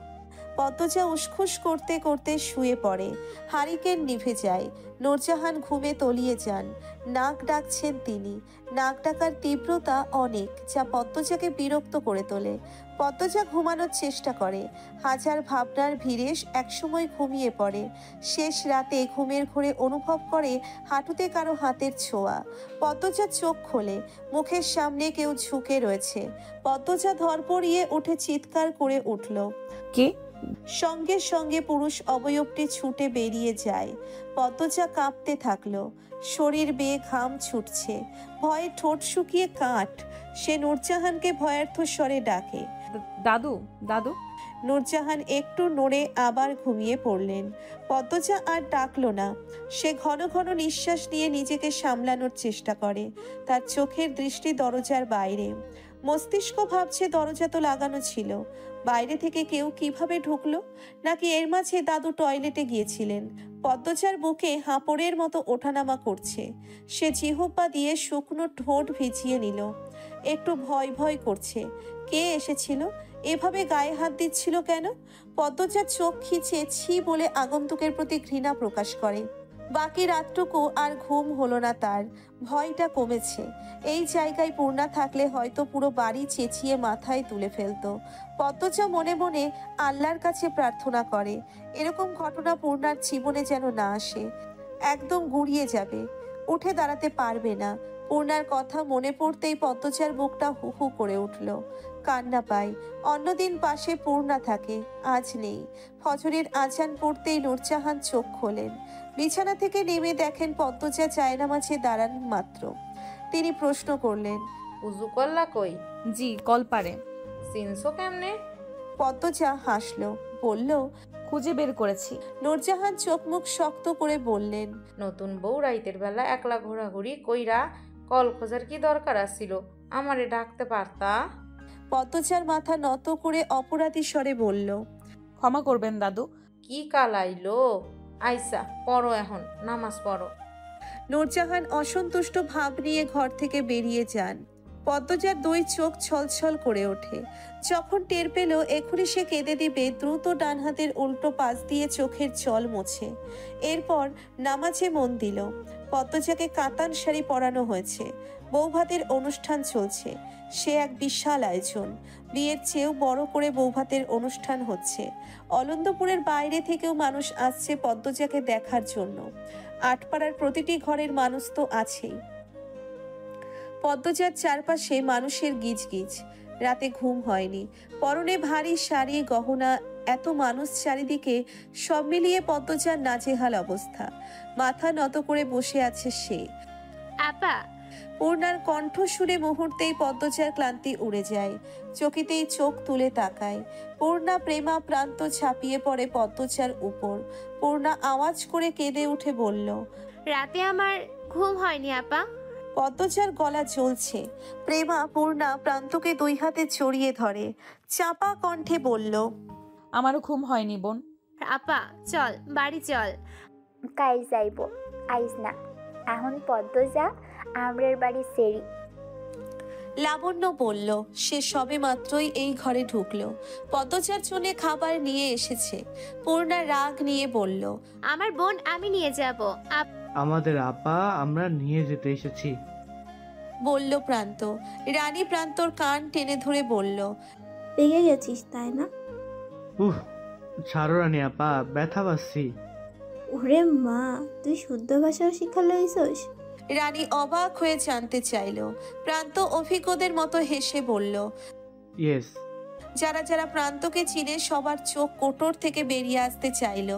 পদ্মজা উসখুস করতে করতে শুয়ে পড়ে। হারিকেন নিভে যায়। নূরজাহান ঘুমে তলিয়ে যান। নাক ডাকছেন তিনি। নাক ডাকার তীব্রতা অনেক, যা পদ্মজাকে বিরক্ত করে তোলে। পদ্মজা ঘুমানোর চেষ্টা করে। হাজার ভাবনার ভিড়ে একসময় ঘুমিয়ে পড়ে। শেষ রাতে ঘুমের ঘোরে অনুভব করে হাঁটুতে কারো হাতের ছোঁয়া। পদ্মজা চোখ খোলে। মুখের সামনে কেউ ঝুঁকে রয়েছে। পদ্মজা ধরপড়িয়ে উঠে চিৎকার করে উঠল। কে? সঙ্গে সঙ্গে পুরুষ অবয়বটি ছুটে বেরিয়ে যায়। পদ্মজা কাঁপতে থাকলো। শরীর বেয়ে ঘাম ছুটছে। ভয়ে ঠোঁট শুকিয়ে কাঠ। সে নূরজাহানকে ভয়ার্থ স্বরে ডাকে, দাদু, দাদু। নূরজাহান একটু নড়ে আবার ঘুমিয়ে পড়লেন। পদ্মজা আর ডাকলো না। সে ঘন ঘন নিঃশ্বাস নিয়ে নিজেকে সামলানোর চেষ্টা করে। তার চোখের দৃষ্টি দরজার বাইরে। মস্তিষ্ক ভাবছে দরজা তো লাগানো ছিল, বাইরে থেকে কেউ কিভাবে ঢুকলো? নাকি এর মাঝে দাদু টয়লেটে গিয়েছিলেন? পদ্মজার বুকে হাঁপড়ের মতো ওঠানামা করছে। সে জিহ্বা দিয়ে শুকনো ঠোঁট ভিজিয়ে নিল। একটু ভয় ভয় করছে। কে এসেছিল? এভাবে গায়ে হাত দিচ্ছিল কেন? পদ্মজার চোখ খিচে ছি বলে আগন্তুকের প্রতি ঘৃণা প্রকাশ করে। বাকি রাতটুকু আর ঘুম হলো না তার। ভয়টা কমেছে। এই জায়গায় পূর্ণা থাকলে হয়তো পুরো বাড়ি চেঁচিয়ে মাথায় তুলে ফেলতো। পদ্মজা মনে মনে আল্লাহর কাছে প্রার্থনা করে এরকম ঘটনা পূর্ণার জীবনে যেন না আসে। একদম গুড়িয়ে যাবে, উঠে দাঁড়াতে পারবে না। পূর্ণার কথা মনে পড়তেই পদ্মজার বুকটা হু হু করে উঠল। কান্না পায়। অন্যদিন পাশে পূর্ণা থাকে, আজ নেই। ফজরের আজান পড়তেই নূরজাহান চোখ খোলেন। বিছানা থেকে নেমে দেখেন পদ্মজা জায়নামাজে দাঁড়ান মাত্র। তিনি প্রশ্ন করলেন, উজু করলা কই? জি, কলপারে। চিনছো কেমনে? পদ্মজা হাসলো, বলল, খুঁজে বের করেছি। নূরজাহান চোখ মুখ শক্ত করে বললেন, নতুন বউ রাইতের বেলা একলা ঘোরাঘুরি কইরা কল খোঁজার কি দরকার আছিল? আমারে ডাকতে পারতা। পদ্মজার মাথা নত করে অপরাধী স্বরে বলল, ক্ষমা করবেন দাদু। কি কাল আইলো? আইসা পড়ো, এখন নামাজ পড়ো। নূরজাহান অসন্তুষ্ট ভাব নিয়ে ঘর থেকে বেরিয়ে যান। পদ্মজার দুই চোখ ছলছল করে ওঠে। যখন টের পেল এখনই সে কেঁদে দিবে, দ্রুত ডান হাতের উল্টো পাশ দিয়ে চোখের জল মোছে। এরপর নামাজে মন দিল। পদ্মজাকে কাতান শাড়ি পরানো হয়েছে। বৌভাতের অনুষ্ঠান চলছে। সে এক বিশাল আয়োজন। বিয়ের চেয়েও বড় করে বৌভাতের অনুষ্ঠান হচ্ছে। অলন্দপুরের বাইরে থেকেও মানুষ আসছে পদ্মজাকে দেখার জন্য। আটপাড়ার প্রতিটি ঘরের মানুষ তো আছেই। পদ্মজার চারপাশে মানুষের গিজগিজ। রাতে ঘুম হয়নি। পরনে ভারী শাড়ি, গহনা, এত মানুষ চারিদিকে, সব মিলিয়ে পদ্মজার নাজেহাল অবস্থা। মাথা নত করে বসে আছে সে। আপা। পূর্ণার কণ্ঠ শুনে মুহূর্তেই পদ্মজার ক্লান্তি উড়ে যায়। চকিতেই চোখ তুলে তাকায়। পূর্ণা প্রেমা প্রান্ত ছাপিয়ে পড়ে পদ্মজার উপর। পূর্ণা আওয়াজ করে কেঁদে উঠে বলল, রাতে আমার ঘুম হয়নি আপা। পদ্মজার গলা জ্বলছে। প্রেমা পূর্ণা প্রান্তকে দুই হাতে জড়িয়ে ধরে। চাপা কণ্ঠে বলল, আমারও ঘুম হয়নি বোন। আপা চল, বাড়ি চল। কাল যাইব, আইস না। এখন পদ্মজা আমরের বাড়ি সেরি। লাবণ্য বলল। সে সবে মাত্রই এই ঘরে ঢুকলো। পদ্মজার জন্য খাবার নিয়ে এসেছে। পূর্ণা রাগ নিয়ে বলল, আমার বোন আমি নিয়ে যাব। আমাদের আপা আমরা নিয়ে যেতে এসেছি, বলল প্রান্ত। রানী প্রান্তর কান টেনে ধরে বলল, পেয়ে গেছিস তাই না? ছাড়ো রানী আপা, ব্যথা পাচ্ছি। ওরে মা, তুই শুদ্ধ ভাষাও শিক্ষা লইছস? রানী অবাক হয়ে জানতে চাইল। প্রান্ত অভিজ্ঞদের মতো হেসে বলল, ইয়েস। যারা যারা প্রান্তকে চিনে সবার চোখ কোটর থেকে বেরিয়ে আসতে চাইল।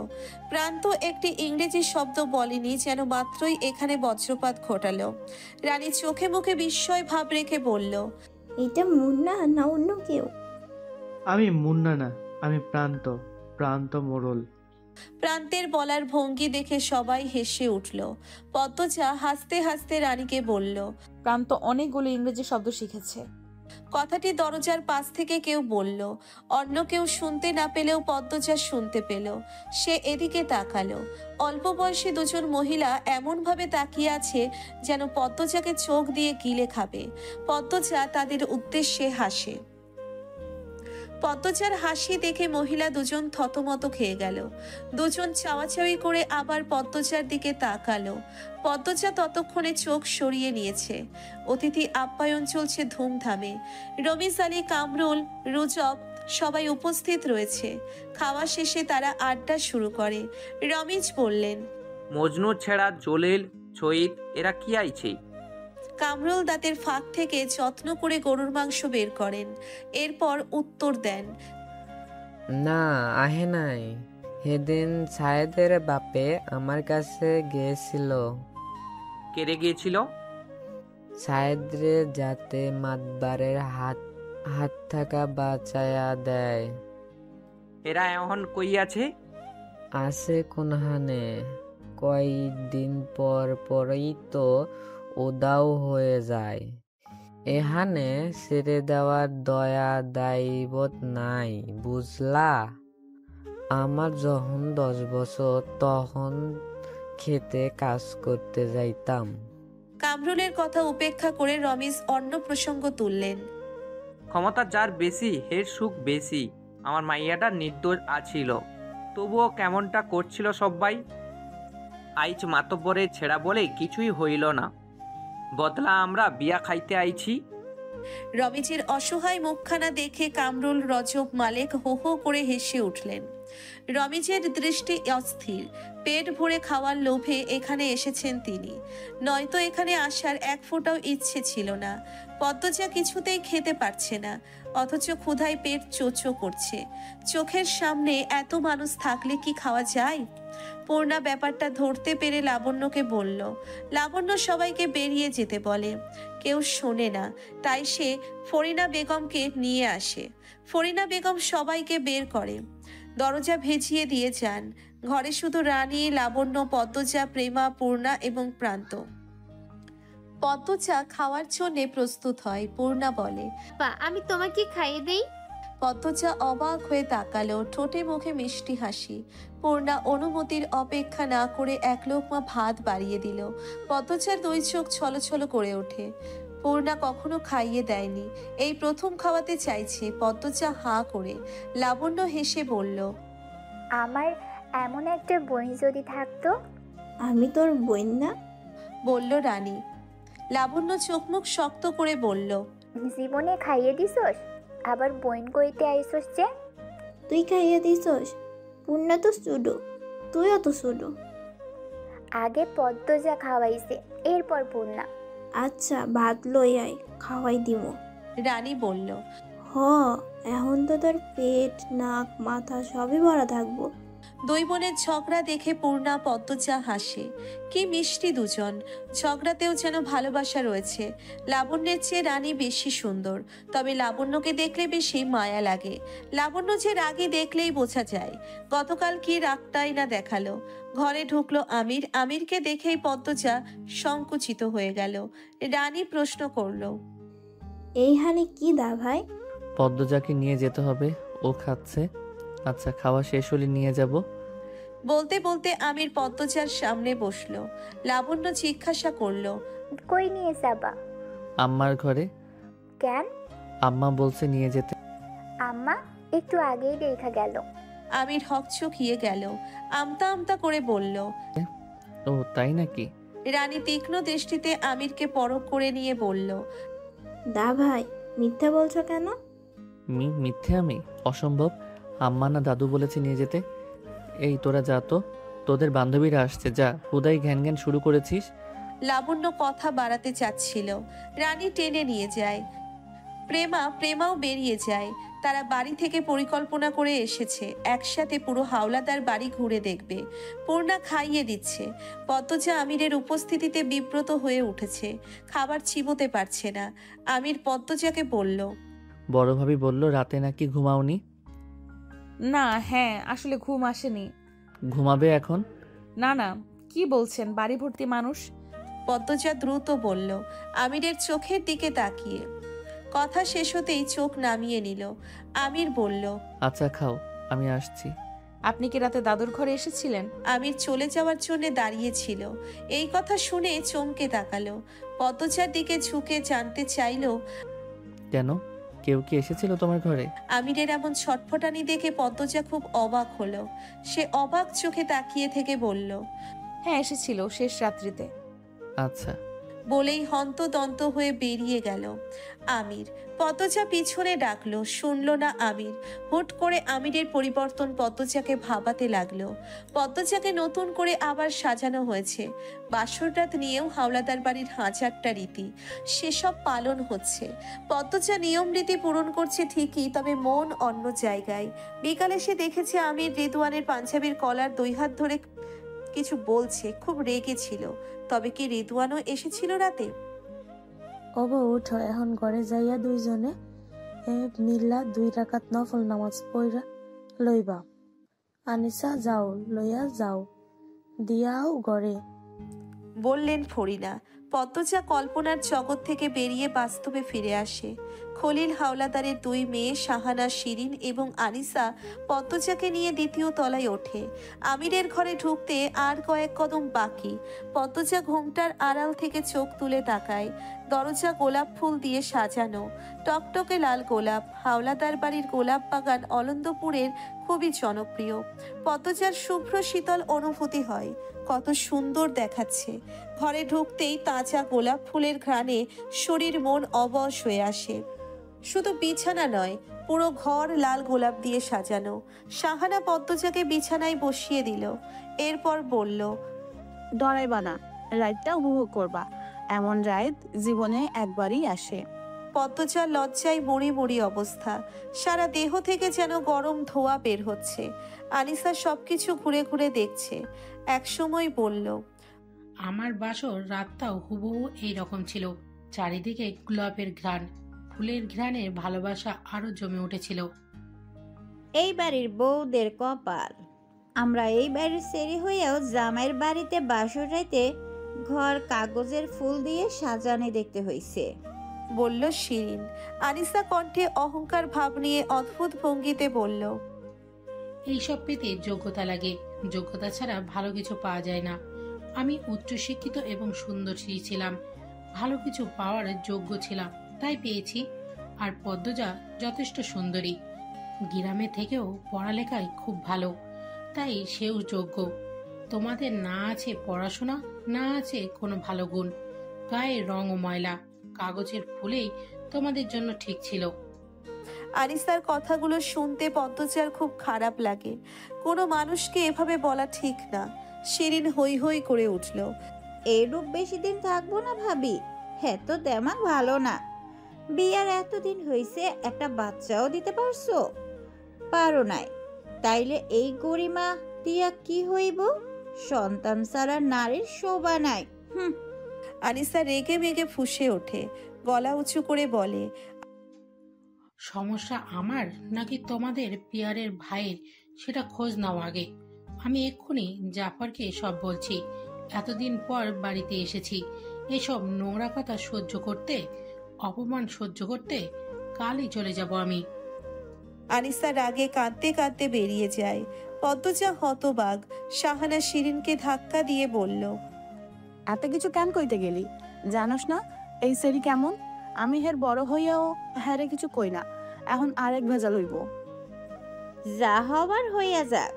প্রান্ত একটি ইংরেজি শব্দ বলেনি, যেন মাত্রই এখানে বজ্রপাত ঘটালো। রানী চোখে মুখে বিস্ময় ভাব রেখে বলল, এটা মুন্না না অন্য কেউ? আমি মুন্না না, আমি প্রান্ত, প্রান্ত মোড়ল। প্রান্তের বলার ভঙ্গি দেখে সবাই হেসে উঠল। পদ্মজা হাসতে হাসতে রানীকে বলল, প্রান্ত অনেকগুলো ইংরেজি শব্দ শিখেছে। কথাটি দরজার পাশ থেকে কেউ বলল। অন্য কেউ শুনতে না পেলেও পদ্মজা শুনতে পেল। সে এদিকে তাকালো। অল্প বয়সী দুজন মহিলা এমনভাবে তাকিয়ে আছে যেন পদ্মজাকে চোখ দিয়ে গিলে খাবে। পদ্মজা তাদের উদ্দেশ্যে হাসে। পদ্মজার হাসি দেখে মহিলা দুজন থতমত খেয়ে গেল। দুজন চাওয়াচাওয়ি করে আবার পদ্মজার দিকে তাকালো। পদ্মজা ততক্ষণে চোখ সরিয়ে নিয়েছে। অতিথি আপ্যায়ন চলছে ধুমধামে। রমিজ আলী, কামরুল, রুজব সবাই উপস্থিত রয়েছে। খাওয়া শেষে তারা আড্ডা শুরু করে। রমিজ বললেন, মজনু ছেড়া জলিল, শহীদ এরা কি আইছে? কামরুল দাঁতের ফাঁক থেকে যত্ন করে গরুর মাংস বের করেন। এরপর উত্তর দেন, না আহে নাই। সেদিন সায়েদের বাপে আমার কাছে গিয়েছিল। কেড়ে গিয়েছিল? সায়েদরে যাতে মাতবারের হাত থাকা বাঁচায়া দেয়। এরা এখন কই আছে? আছে কোনহানে, কয়েকদিন পর পরই তো উদাও হয়ে যায়। এখানে ছেড়ে দেওয়ার দয়া দায়িত্ব নাই, বুঝলা? আমার যখন 10 বছর তখন খেতে কাজ করতে যাইতাম। কামরুলের কথা উপেক্ষা করে রমিজ অন্য প্রসঙ্গ তুললেন, ক্ষমতা যার বেশি হের সুখ বেশি। আমার মাইয়াটা নির্দোষ আছিল, তবুও কেমনটা করছিল সবাই। আইচ মাতব্বরে ছেড়া বলে কিছুই হইল না, বদলা আমরা বিয়া খাইতে আইছি। রমিজের অসহায় মুখখানা দেখে কামরুল, রজব, মালেক হো হো করে হেসে উঠলেন। রমিজের দৃষ্টি অস্থির। পেট ভরে খাওয়ার লোভে এখানে এসেছেন তিনি, নয়তো এখানে আসার এক ফোঁটাও ইচ্ছে ছিল না। পদ্মজা কিছুতেই খেতে পারছে না, অথচ ক্ষুধায় পেট চোচো করছে। চোখের সামনে এত মানুষ থাকলে কি খাওয়া যায়? পূর্ণা ব্যাপারটা ধরতে পেরে লাবণ্যকে বলল। লাবণ্য সবাইকে বেরিয়ে যেতে বলে, কেউ শোনে না, তাই সে ফরিনা বেগমকে নিয়ে আসে। ফরিনা বেগম সবাইকে বের করে, দরজা ভেজিয়ে দিয়ে যান। ঘরে শুধু রানী, লাবণ্য, পদ্মজা, প্রেমা, পূর্ণা এবং প্রান্ত। পদ্মজা খাওয়ার জন্য প্রস্তুত হয়। পূর্ণা বলে, আমি তোমাকে খাইয়ে দেই। পদ্মজা অবাক হয়ে তাকালো, ঠোঁটে মুখে মিষ্টি হাসি। পূর্ণা অনুমতির অপেক্ষা না করে এক লোকমা ভাত বাড়িয়ে দিল। পদ্মজার দুই চোখ ছলছল করে ওঠে। পূর্ণা কখনো খাইয়ে দেয়নি, এই প্রথম খাওয়াতে চাইছে। পদ্মজা হাঁ করে। লাবণ্য হেসে বলল, আমার এমন একটা বোন যদি থাকতো। আমি তোর বোন না? বলল রানী। লাবণ্য চোখ মুখ শক্ত করে বলল, জীবনে খাইয়ে দিছস, আবার বোন কইতে আইসস যে? তুই খাইয়ে দিছস? পূর্ণা তো ছোটো, তুইও তো ছোটো। আগে পদ্মজা খাওয়াইছে, এরপর পূর্ণা। আচ্ছা ভাত লই আয়, খাওয়াই দিমো। রানী বলল, এখন তো তোর পেট, নাক, মাথা সবই ভরা থাকবো। দুই বোনের ঝগড়া দেখে পূর্ণা, পদ্মজা হাসে। কি মিষ্টি দুজন, ঝগড়াতেও যেন ভালোবাসা রয়েছে। লাবণ্যের চেয়ে রানী বেশি সুন্দর, তবে লাবণ্যকে দেখলে বেশি মায়া লাগে। লাবণ্য যে রাগে দেখলেই বোঝা যায়। গতকাল কি রাগটাই না দেখালো। ঘরে ঢুকলো আমির। আমিরকে দেখেই পদ্মজা সংকুচিত হয়ে গেল। রানী প্রশ্ন করলো, এইখানে কি দা ভাই? পদ্মজাকে নিয়ে যেতে হবে, ও খাচ্ছে। আচ্ছা খাওয়া শেষ হলে নিয়ে যাব। বলতে বলতে আমির পদ্মজার সামনে বসলো। লাবণ্য জিজ্ঞাসা করলো, কই নিয়ে যাবা? আম্মার ঘরে। কেন? আম্মা বলছে নিয়ে যেতে। আম্মা একটু আগেই দেখা গেল। আমির হকচকিয়ে গেল। আমতা আমতা করে বলল, ও তাই নাকি? রানী তীক্ষ্ণ দৃষ্টিতে আমিরকে পরখ করে নিয়ে বলল, দা ভাই মিথ্যা বলছো কেন? মিথ্যে? আমি? অসম্ভব। আম্মা না দাদু বলেছে নিয়ে যেতে। এই তোরা যা তো, তোদের বান্ধবীরা আসছে, যা। হুদাই ঘ্যান ঘ্যান শুরু করেছিস। লাবণ্য কথা বাড়াতে চাচ্ছিল, রানী টেনে নিয়ে যায়। প্রেমাও বেরিয়ে যায়। তারা বাড়ি থেকে পরিকল্পনা করে এসেছে, একসাথে পুরো হাওলাদার বাড়ি ঘুরে দেখবে। পূর্ণা খাইয়ে দিচ্ছে। পদ্মজা আমিরের উপস্থিতিতে বিব্রত হয়ে উঠেছে, খাবার চিবোতে পারছে না। আমির পদ্মজাকে বলল, বড় ভাবি বলল রাতে নাকি ঘুমাওনি। না, হ্যাঁ আসলে ঘুম আসেনি। ঘুমাবে এখন? না না, কি বলছেন, বাড়ি ভর্তি মানুষ। পদ্মজা দ্রুত বলল, আমিরের চোখের দিকে তাকিয়ে। কথা শেষ হতেই চোখ নামিয়ে নিল। আমির বলল, আচ্ছা খাও, আমি আসছি। আপনি কি রাতে দাদুর ঘরে এসেছিলেন? আমির চলে যাওয়ার জন্য দাঁড়িয়েছিল। এই কথা শুনে চমকে তাকালো। পদ্মজার দিকে ঝুঁকে জানতে চাইল, কেন? কেউ কি এসেছিল তোমার ঘরে? আমিরের এমন ছটফটানি দেখে পদ্মজা খুব অবাক হলো। সে অবাক চোখে তাকিয়ে থেকে বলল, হ্যাঁ এসেছিল শেষ রাত্রিতে। আচ্ছা। বলেই হন্তদন্ত হয়ে বেরিয়ে গেল আমির। পদ্মজা পিছনে ডাকলো, শুনল না আমির। হুট করে আমিরের পরিবর্তন পদ্মজাকে ভাবাতে লাগলো। পদ্মজাকে নতুন করে আবার সাজানো হয়েছে। বাসররাত নিয়েও হাওলাদার বাড়ির হাজারটা রীতি, সেসব পালন হচ্ছে। পদ্মজা নিয়ম রীতি পূরণ করছে ঠিকই, তবে মন অন্য জায়গায়। বিকালে সে দেখেছে আমির রিদওয়ানের পাঞ্জাবির কলার 2 হাত ধরে কিছু বলছে, খুব রেগে ছিল। তবে কি রিদওয়ানও এসেছিল রাতে? ওগো উঠো, এখন ঘরে যাইয়া দুইজনে মিল্লা 2 রাকাত নফল নামাজ পড়া লইবা। আনিসা যাও, লইয়া যাও, দিয়াও ঘরে, বললেন ফরিনা। পদ্মজা কল্পনার জগৎ থেকে বেরিয়ে বাস্তবে ফিরে আসে। খলিল হাওলাদারের 2 মেয়ে শাহানা, শিরিন এবং আনিসা পদ্মজাকে নিয়ে 2য় তলায় ওঠে। আমিরের ঘরে ঢুকতে আর কয়েক কদম বাকি। পদ্মজা ঘোমটার আড়াল থেকে চোখ তুলে তাকায়। দরজা গোলাপ ফুল দিয়ে সাজানো, টকটকে লাল গোলাপ। হাওলাদার বাড়ির গোলাপ বাগান অলন্দপুরের খুবই জনপ্রিয়। পদ্মজার শুভ্র শীতল অনুভূতি হয়, কত সুন্দর দেখাচ্ছে। ঘরে ঢুকতেই তাজা গোলাপ ফুলের ঘ্রাণে শরীর মন অবশ হয়ে আসে। শুধু বিছানা নয়, পুরো ঘর লাল গোলাপ দিয়ে সাজানো। শাহানা পদ্মজাকে বিছানায় বসিয়ে দিল, এরপর বলল, ডরাইবা না, রাতটা উপভোগ করবা। এমন রাত জীবনে একবারই আসে। পদ্মজার লজ্জায় মরি মরি অবস্থা, সারা দেহ থেকে যেন গরম ধোঁয়া বের হচ্ছে। আনিসা সবকিছু ঘুরে ঘুরে দেখছে। একসময় বলল, আমার বাসর রাতটাও হুবহু এইরকম ছিল। চারিদিকে গোলাপের ঘ্রাণ, ফুলের ঘ্রাণে ভালোবাসা আরো জমে উঠেছিল। এই বাড়ির বউদের কপাল, আমরা এই বাড়ির সেরি হইয়াও জামাইয়ের বাড়িতে বাসর রাইতে ঘর কাগজের ফুল দিয়ে সাজানো দেখতে হইছে, বলল শিরিন। আনিসা কণ্ঠে অহংকার ভাব নিয়ে অদ্ভুত ভঙ্গিতে বলল, এইসব পেতে যোগ্যতা লাগে, যোগ্যতা ছাড়া ভালো কিছু পাওয়া যায় না। আমি উচ্চশিক্ষিত এবং সুন্দরী ছিলাম, ভালো কিছু পাওয়ার যোগ্য ছিলাম, তাই পেয়েছি। আর পদ্মজা যথেষ্ট সুন্দরী, গ্রামে থেকেও পড়ালেখায় খুব ভালো, তাই সেও যোগ্য। তোমাদের না আছে পড়াশোনা, না আছে কোনো ভালো গুণ, গায়ে রং ও ময়লা, কাগজের ফুলেই তোমাদের জন্য ঠিক ছিল। আনিসার কথাগুলো শুনতে পদ্মজার খুব খারাপ লাগে। কোনো মানুষকে এভাবে বলা ঠিক না। শিরিন হই হই করে উঠল, এইরূপ বেশি দিন থাকবো না ভাবি, হ্যাঁ তো তেমন ভালো না। বিয়ার এতদিন হইছে, একটা বাচ্চাও দিতে পারছো? পারো নাই, তাইলে এই গরিমা দিয়া কি হইব? সন্তান ছাড়া নারীর শোভা নাই। আনিসা রেগে মেগে ফুঁসে ওঠে, গলা উঁচু করে বলে, সমস্যা আমার নাকি তোমাদের পিয়ারের ভাইয়ের, সেটা খোঁজ নাও আগে। আমি এক্ষুনি জাফরকে সব বলছি। এতদিন পর বাড়িতে এসেছি, এসব নোংরা কথা সহ্য করতে, অপমান সহ্য করতে কালই চলে যাব আমি। আনিসা রাগে কাঁদতে কাঁদতে বেরিয়ে যায়। পদ্মজা হতবাক। শাহানা শিরিনকে ধাক্কা দিয়ে বলল, এত কিছু কেন কইতে গেলি? জানোস না এই সেরি কেমন? আমি হের বড় হইয়াও হ্যারে কিছু কই না, এখন আরেক ভেজাল হইব। যা হবার হইয়া যাক,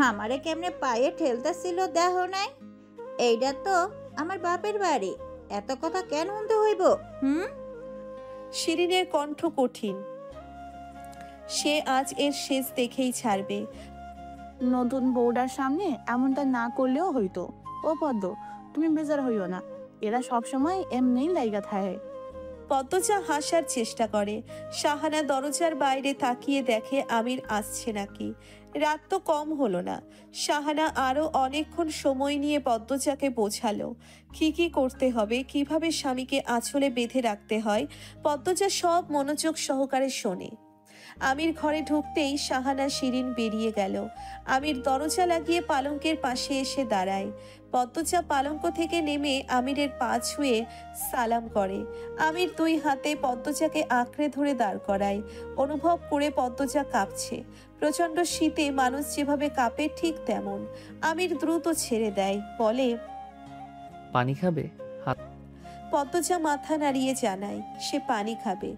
আমারে কেমনে পায়ে ঠেলতেছিল দেহ নাই? এইটা তো আমার বাপের বাড়ি, এত কথা কেন শুনতে হইব? শিরিনের কণ্ঠ কঠিন। সে আজ এর শেষ দেখেই ছাড়বে। নতুন বউডার সামনে এমনটা না করলেও হইতো। ও পদ্ম, তুমি বেজার হইও না, এরা সবসময় এমনিই লাইগা থাকে। পদ্মজা হাসার চেষ্টা করে। শাহানা দরজার বাইরে তাকিয়ে দেখে আমির আসছে নাকি। রাত তো কম হলো না। শাহানা আরো অনেকক্ষণ সময় নিয়ে পদ্মজাকে বোঝালো কি কি করতে হবে, কিভাবে স্বামীকে আঁচলে বেঁধে রাখতে হয়। পদ্মজা সব মনোযোগ সহকারে শোনে। আমির ঘরে ঢুকতেই শাহানা শিরিন বেরিয়ে গেল। আমির দরজা লাগিয়ে পালঙ্কের পাশে এসে দাঁড়ায়। পদ্মজা পালঙ্ক থেকে নেমে আমিরের পা ছুঁয়ে সালাম করে। আমির 2 হাতে পদ্মজাকে আঁকড়ে ধরে দাঁড় করায়। অনুভব করে পদ্মজা কাঁপছে। প্রচন্ড শীতে মানুষ যেভাবে কাঁপে ঠিক তেমন। আমির দ্রুত ছেড়ে দেয়, বলে, পানি খাবে? পদ্মজা মাথা নাড়িয়ে জানায় সে পানি খাবে।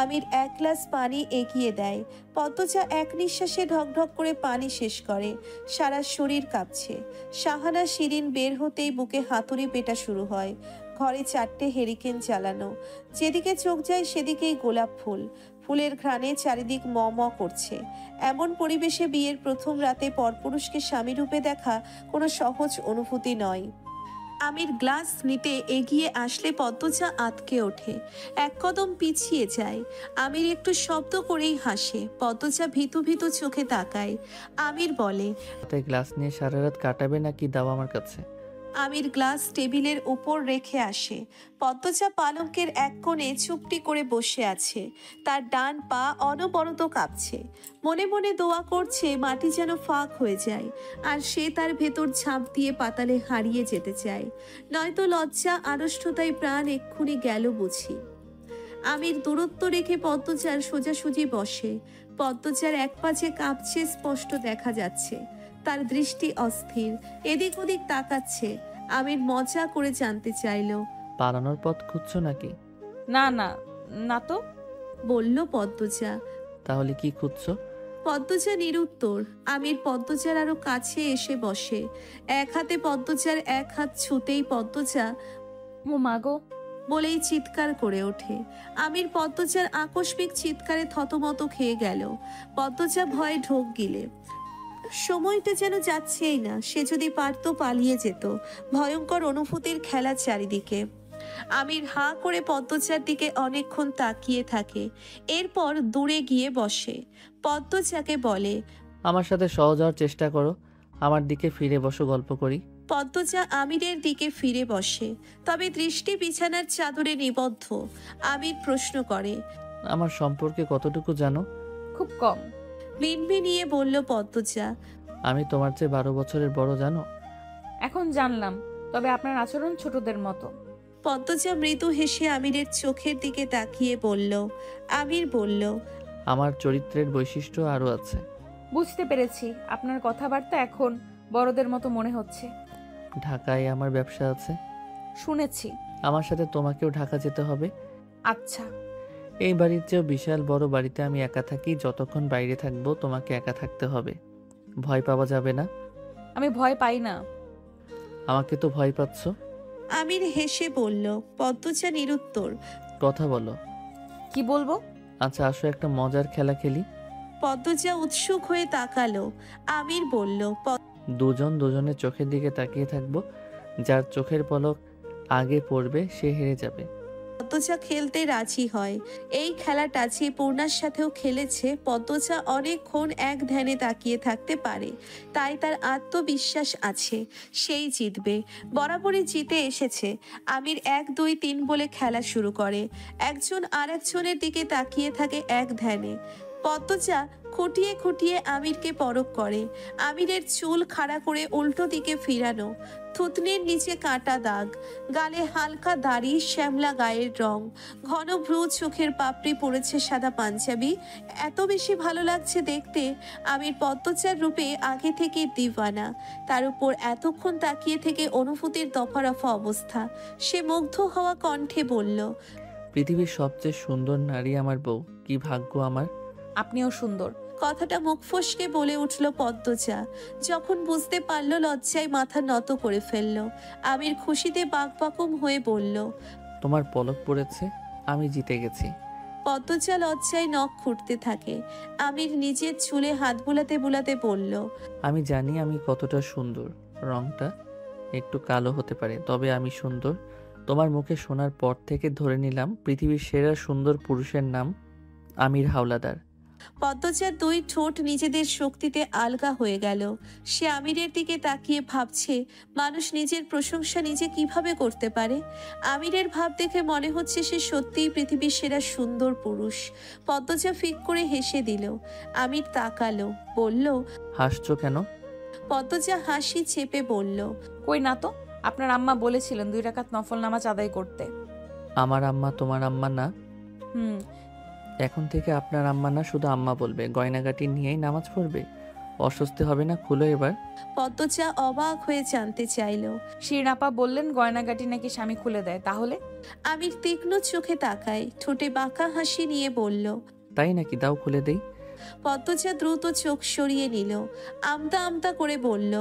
আমির এক গ্লাস পানি এগিয়ে দেয়। পদ্মজা এক নিঃশ্বাসে ঢকঢক করে পানি শেষ করে। সারা শরীর কাঁপছে। শাহানা শিরিন বের হতেই বুকে হাতুড়ি পেটা শুরু হয়। ঘরে 4টে হেরিকেন জ্বালানো, যেদিকে চোখ যায় সেদিকেই গোলাপ ফুল। ফুলের ঘ্রাণে চারিদিক ম ম করছে। এমন পরিবেশে বিয়ের প্রথম রাতে পরপুরুষকে স্বামী রূপে দেখা কোনো সহজ অনুভূতি নয়। আমির গ্লাস নিতে এগিয়ে আসলে পদ্মজা আঁতকে ওঠে, এক কদম পিছিয়ে যায়। আমির একটু শব্দ করেই হাসে। পদ্মজা ভীতু ভীতু চোখে তাকায়। আমির বলে, তাই গ্লাস নিয়ে সারা রাত কাটাবে নাকি দাও আমার কাছে? আমির গ্লাস টেবিলের উপর রেখে আসে। পদ্মজা পালঙ্কের এক কোণে চুপটি করে বসে আছে। তার ডান পা অনবরত কাঁপছে। মনে মনে দোয়া করছে মাটি যেন ফাঁক হয়ে যায়, আর সে তার ভেতর ঝাঁপ দিয়ে পাতালে হারিয়ে যেতে চায়। নয়তো লজ্জা আড়ষ্টতায় প্রাণ এক্ষুনি গেল বুঝি। আমির দূরত্ব রেখে পদ্মজার সোজাসুজি বসে। পদ্মজার এক পাশে কাঁপছে স্পষ্ট দেখা যাচ্ছে। তার দৃষ্টি অস্থির, এদিক ওদিক তাকাচ্ছে। আমির মজা করে জানতে চাইল, পালানোর পথ খুঁজছো নাকি? না না, না তো, বলল পদ্মজা। তাহলে কি খুঁজছো? পদ্মজা নিরুত্তর। আমির পদ্মজার আরো কাছে এসে বসে। এক হাতে পদ্মজার এক হাত ছুতেই পদ্মজা ও মাগো বলেই চিৎকার করে ওঠে। আমির পদ্মজার আকস্মিক চিৎকারে থতমত খেয়ে গেল। পদ্মজা ভয়ে ঢোক গিলে। সময়টা যেন যাচ্ছেই না। সে যদি পারতো পালিয়ে যেত। ভয়ঙ্কর অনুভূতির খেলা চারিদিকে। আমির হাঁ করে পদ্মজার দিকে অনেকক্ষণ তাকিয়ে থাকে। এরপর দূরে গিয়ে বসে। পদ্মজাকে বলে, আমার সাথে সহজ হওয়ার চেষ্টা করো, আমার দিকে ফিরে বসো, গল্প করি। পদ্মজা আমিরের দিকে ফিরে বসে, তবে দৃষ্টি বিছানার চাদরে নিবদ্ধ। আমির প্রশ্ন করে, আমার সম্পর্কে কতটুকু জানো? খুব কম, মিনমিনিয়ে বলল পদ্মজা। আমি তোমার চেয়ে 12 বছরের বড়, জানো? এখন জানলাম, তবে আপনার আচরণ ছোটদের মতো। পদ্মজা মৃদু হেসে আমিরের চোখের দিকে তাকিয়ে বলল। আমির বলল, আমার চরিত্রের বৈশিষ্ট্য আরো আছে। বুঝতে পেরেছি, আপনার কথাবার্তা এখন বড়দের মতো মনে হচ্ছে। ঢাকায় আমার ব্যবসা আছে। শুনেছি। আমার সাথে তোমাকেও ঢাকা যেতে হবে। আচ্ছা। এই বাড়ির চেয়েও বিশাল বড় বাড়িতে আমি একা থাকি। যতক্ষণ বাইরে থাকবো তোমাকে একা থাকতে হবে। ভয় পাওয়া যাবে না। আমি ভয় পাই না। আমাকে তো ভয় পাচ্ছ। আমির হেসে বলল। পদ্মজা নিরুত্তর। কথা বলো। কি বলবো? আচ্ছা আসো, একটা মজার খেলা খেলি। পদ্মজা উৎসুক হয়ে তাকালো। আমির বলল, দুজন দুজনের চোখের দিকে তাকিয়ে থাকবো। যার চোখের পলক আগে পড়বে সে হেরে যাবে। পদ্মজা খেলতে রাজি হয়। এই খেলাটা যে পূর্ণার সাথেও খেলেছে, পদ্মজা অনেকক্ষণ এক ধ্যানে তাকিয়ে থাকতে পারে। তাই তার আত্মবিশ্বাস আছে সেই জিতবে। বরাবরই জিতে এসেছে। আমির 1 2 3 বলে খেলা শুরু করে। একজন আর একজনের দিকে তাকিয়ে থাকে এক ধ্যানে। পদ্মজা খুঁটিয়ে খুঁটিয়ে আমিরকে পরখ করে। আমিরের চুল খাড়া করে উল্টো দিকে ফিরানো, থুতনির নিচে কাটা দাগ, গালে হালকা দাড়ি, শ্যামলা গায়ের রং, ঘন ভ্রু, চোখের পাপড়ি, পড়েছে সাদা পাঞ্জাবি। এত বেশি ভালো লাগছে দেখতে। আমির পদ্মজার রূপে আগে থেকে দিওয়ানা। তার উপর এতক্ষণ তাকিয়ে থেকে অনুভূতির দফারফা অবস্থা। সে মুগ্ধ হওয়া কণ্ঠে বলল, পৃথিবীর সবচেয়ে সুন্দর নারী আমার বউ। কি ভাগ্য আমার। আপনিও সুন্দর। কথাটা মুখ ফসকে বলে উঠল পদ্মজা। যখন বুঝতে পারল লজ্জায় মাথা নত করে ফেলল। আমির খুশিতে বাকবাকুম হয়ে বলল, তোমার পলক পড়েছে, আমি জিতে গেছি। পদ্মজা লজ্জায় নখ খুঁটতে থাকে। আমির নিজের চুলে হাত বুলাতে বুলাতে বলল, আমি জানি আমি কতটা সুন্দর। রংটা একটু কালো হতে পারে, তবে আমি সুন্দর। তোমার মুখে শোনার পর থেকে ধরে নিলাম পৃথিবীর সেরা সুন্দর পুরুষের নাম আমির হাওলাদার। পদ্মজার 2 ঠোঁট নিজেদের শক্তিতে আলগা হয়ে গেল। সে আমিরের দিকে তাকিয়ে ভাবছে, মানুষ নিজের প্রশংসা নিজে কিভাবে করতে পারে। আমিরের ভাব দেখে মনে হচ্ছে সে সত্যিই পৃথিবীর সেরা সুন্দর পুরুষ। পদ্মজা ফিক করে হেসে দিল। আমির তাকালো, বলল, হাসছো কেন? পদ্মজা হাসি চেপে বলল, কই না তো, আপনার আম্মা বলেছিলেন 2 রাকাত নফল নামাজ আদায় করতে। আমার আম্মা তোমার আম্মা না? হুম। এখন থেকে আপনার আম্মা না, শুধু আম্মা বলবে। গয়নাগাটি নিয়েই নামাজ পড়বে। অস্বস্তি হবে না? খুলো এবার। পদ্মজা অবাক হয়ে জানতে চাইল। শিরিন আপা বললেন গয়নাগাটি নাকি স্বামী খুলে দেয়, তাহলে? আমির তীক্ষ্ণ চোখে তাকায়, ঠোঁটে বাঁকা হাসি নিয়ে বলল। তাই নাকি? দাও খুলে দেই। পদ্মজা দ্রুত চোখ সরিয়ে নিল, আমতা আমতা করে বলল,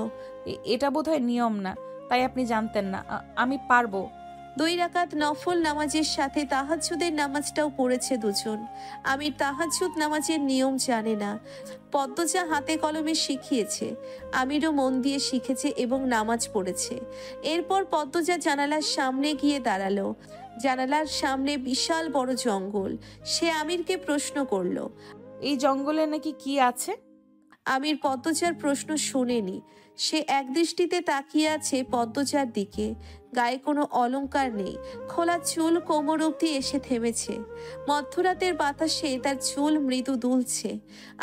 এটা বোধহয় নিয়ম না, তাই আপনি জানতেন না। আমি পারবো। 2 রাকাত নফল নামাজের সাথে তাহাজ্জুদের নামাজটাও পড়েছে দুজন। আমির তাহাজ্জুদ নামাজের নিয়ম জানে না, পদ্মজা হাতে কলমে শিখিয়েছে। আমিরও মন দিয়ে শিখেছে এবং নামাজ পড়েছে। এরপর পদ্মজা জানালার সামনে গিয়ে দাঁড়ালো। জানালার সামনে বিশাল বড় জঙ্গল। সে আমিরকে প্রশ্ন করলো, এই জঙ্গলে নাকি কি আছে? আমির পদ্মজার প্রশ্ন শুনেনি। সে একদৃষ্টিতে তাকিয়ে আছে পদ্মজার দিকে। গায়ে কোনো অলংকার নেই, খোলা চুল কোমর অবধি এসে থেমেছে। মধ্যরাতের বাতাসে তার চুল মৃদু দুলছে।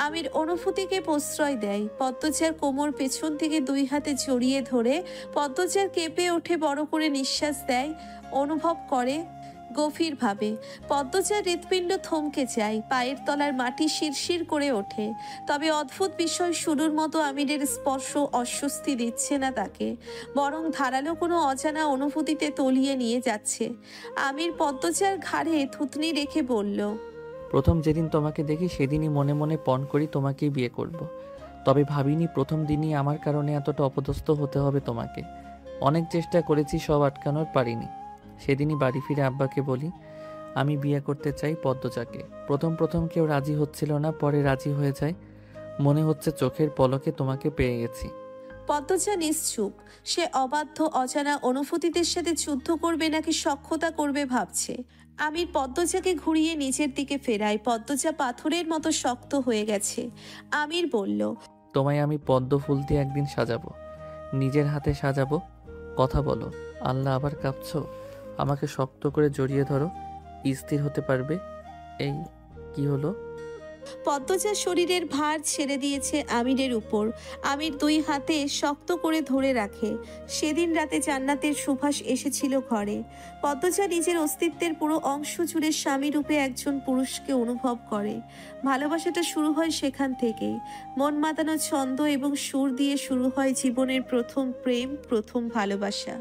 আমির অনুভূতিকে প্রশ্রয় দেয়। পদ্মজার কোমর পেছন থেকে 2 হাতে জড়িয়ে ধরে পদ্মজার কেঁপে ওঠে, বড় করে নিঃশ্বাস দেয়, অনুভব করে গভীরভাবে। পদ্মজার হৃৎপিণ্ড থমকে যায়, পায়ের তলার মাটি শিরশির করে ওঠে। তবে অদ্ভুত বিষয়, শুরুর মতো আমিরের স্পর্শ অস্বস্তি দিচ্ছে না তাকে, বরং ধারালো কোনো অজানা অনুভূতিতে তলিয়ে নিয়ে যাচ্ছে। আমির পদ্মজার ঘাড়ে থুতনি রেখে বলল, প্রথম যেদিন তোমাকে দেখি সেদিনই মনে মনে পণ করি তোমাকেই বিয়ে করব। তবে ভাবিনি প্রথম দিনই আমার কারণে এতটা অপদস্থ হতে হবে তোমাকে। অনেক চেষ্টা করেছি, সব আটকানোর পারিনি। সেদিনই বাড়ি ফিরে আব্বাকে বলি আমি বিয়ে করতে চাই পদ্মজাকে। প্রথম কেউ রাজি হচ্ছিল না, পরে রাজি হয়ে যায়। মনে হচ্ছে চোখের পলকে তোমাকে পেয়ে গেছি। পদ্মজা নিশ্চুপ। সে অবাধ্য অজানা অনুভূতিদের সাথে যুদ্ধ করবে নাকি সখ্যতা করবে ভাবছে। আমির পদ্মজাকে ঘুরিয়ে নিচের দিকে ফেরায়। পদ্মজা পাথরের মতো শক্ত হয়ে গেছে। আমির বলল, তোমায় আমি পদ্ম ফুল দিয়ে একদিন সাজাবো, নিজের হাতে সাজাবো। কথা বলো। আল্লাহ, আবার কাঁপছো? আমাকে শক্ত করে জড়িয়ে ধরো, স্থির হতে পারবে। এই কি হলো? পদ্মজা শরীরের ভার ছেড়ে দিয়েছে আমিরের উপর। আমির 2 হাতে শক্ত করে ধরে রাখে। সেদিন রাতে জান্নাতের সুবাস এসেছিল ঘরে। পদ্মজা নিজের অস্তিত্বের পুরো অংশ জুড়ে স্বামী রূপে একজন পুরুষকে অনুভব করে। ভালোবাসাটা শুরু হয় সেখান থেকেই। মন মাতানো ছন্দ এবং সুর দিয়ে শুরু হয় জীবনের প্রথম প্রেম, প্রথম ভালোবাসা।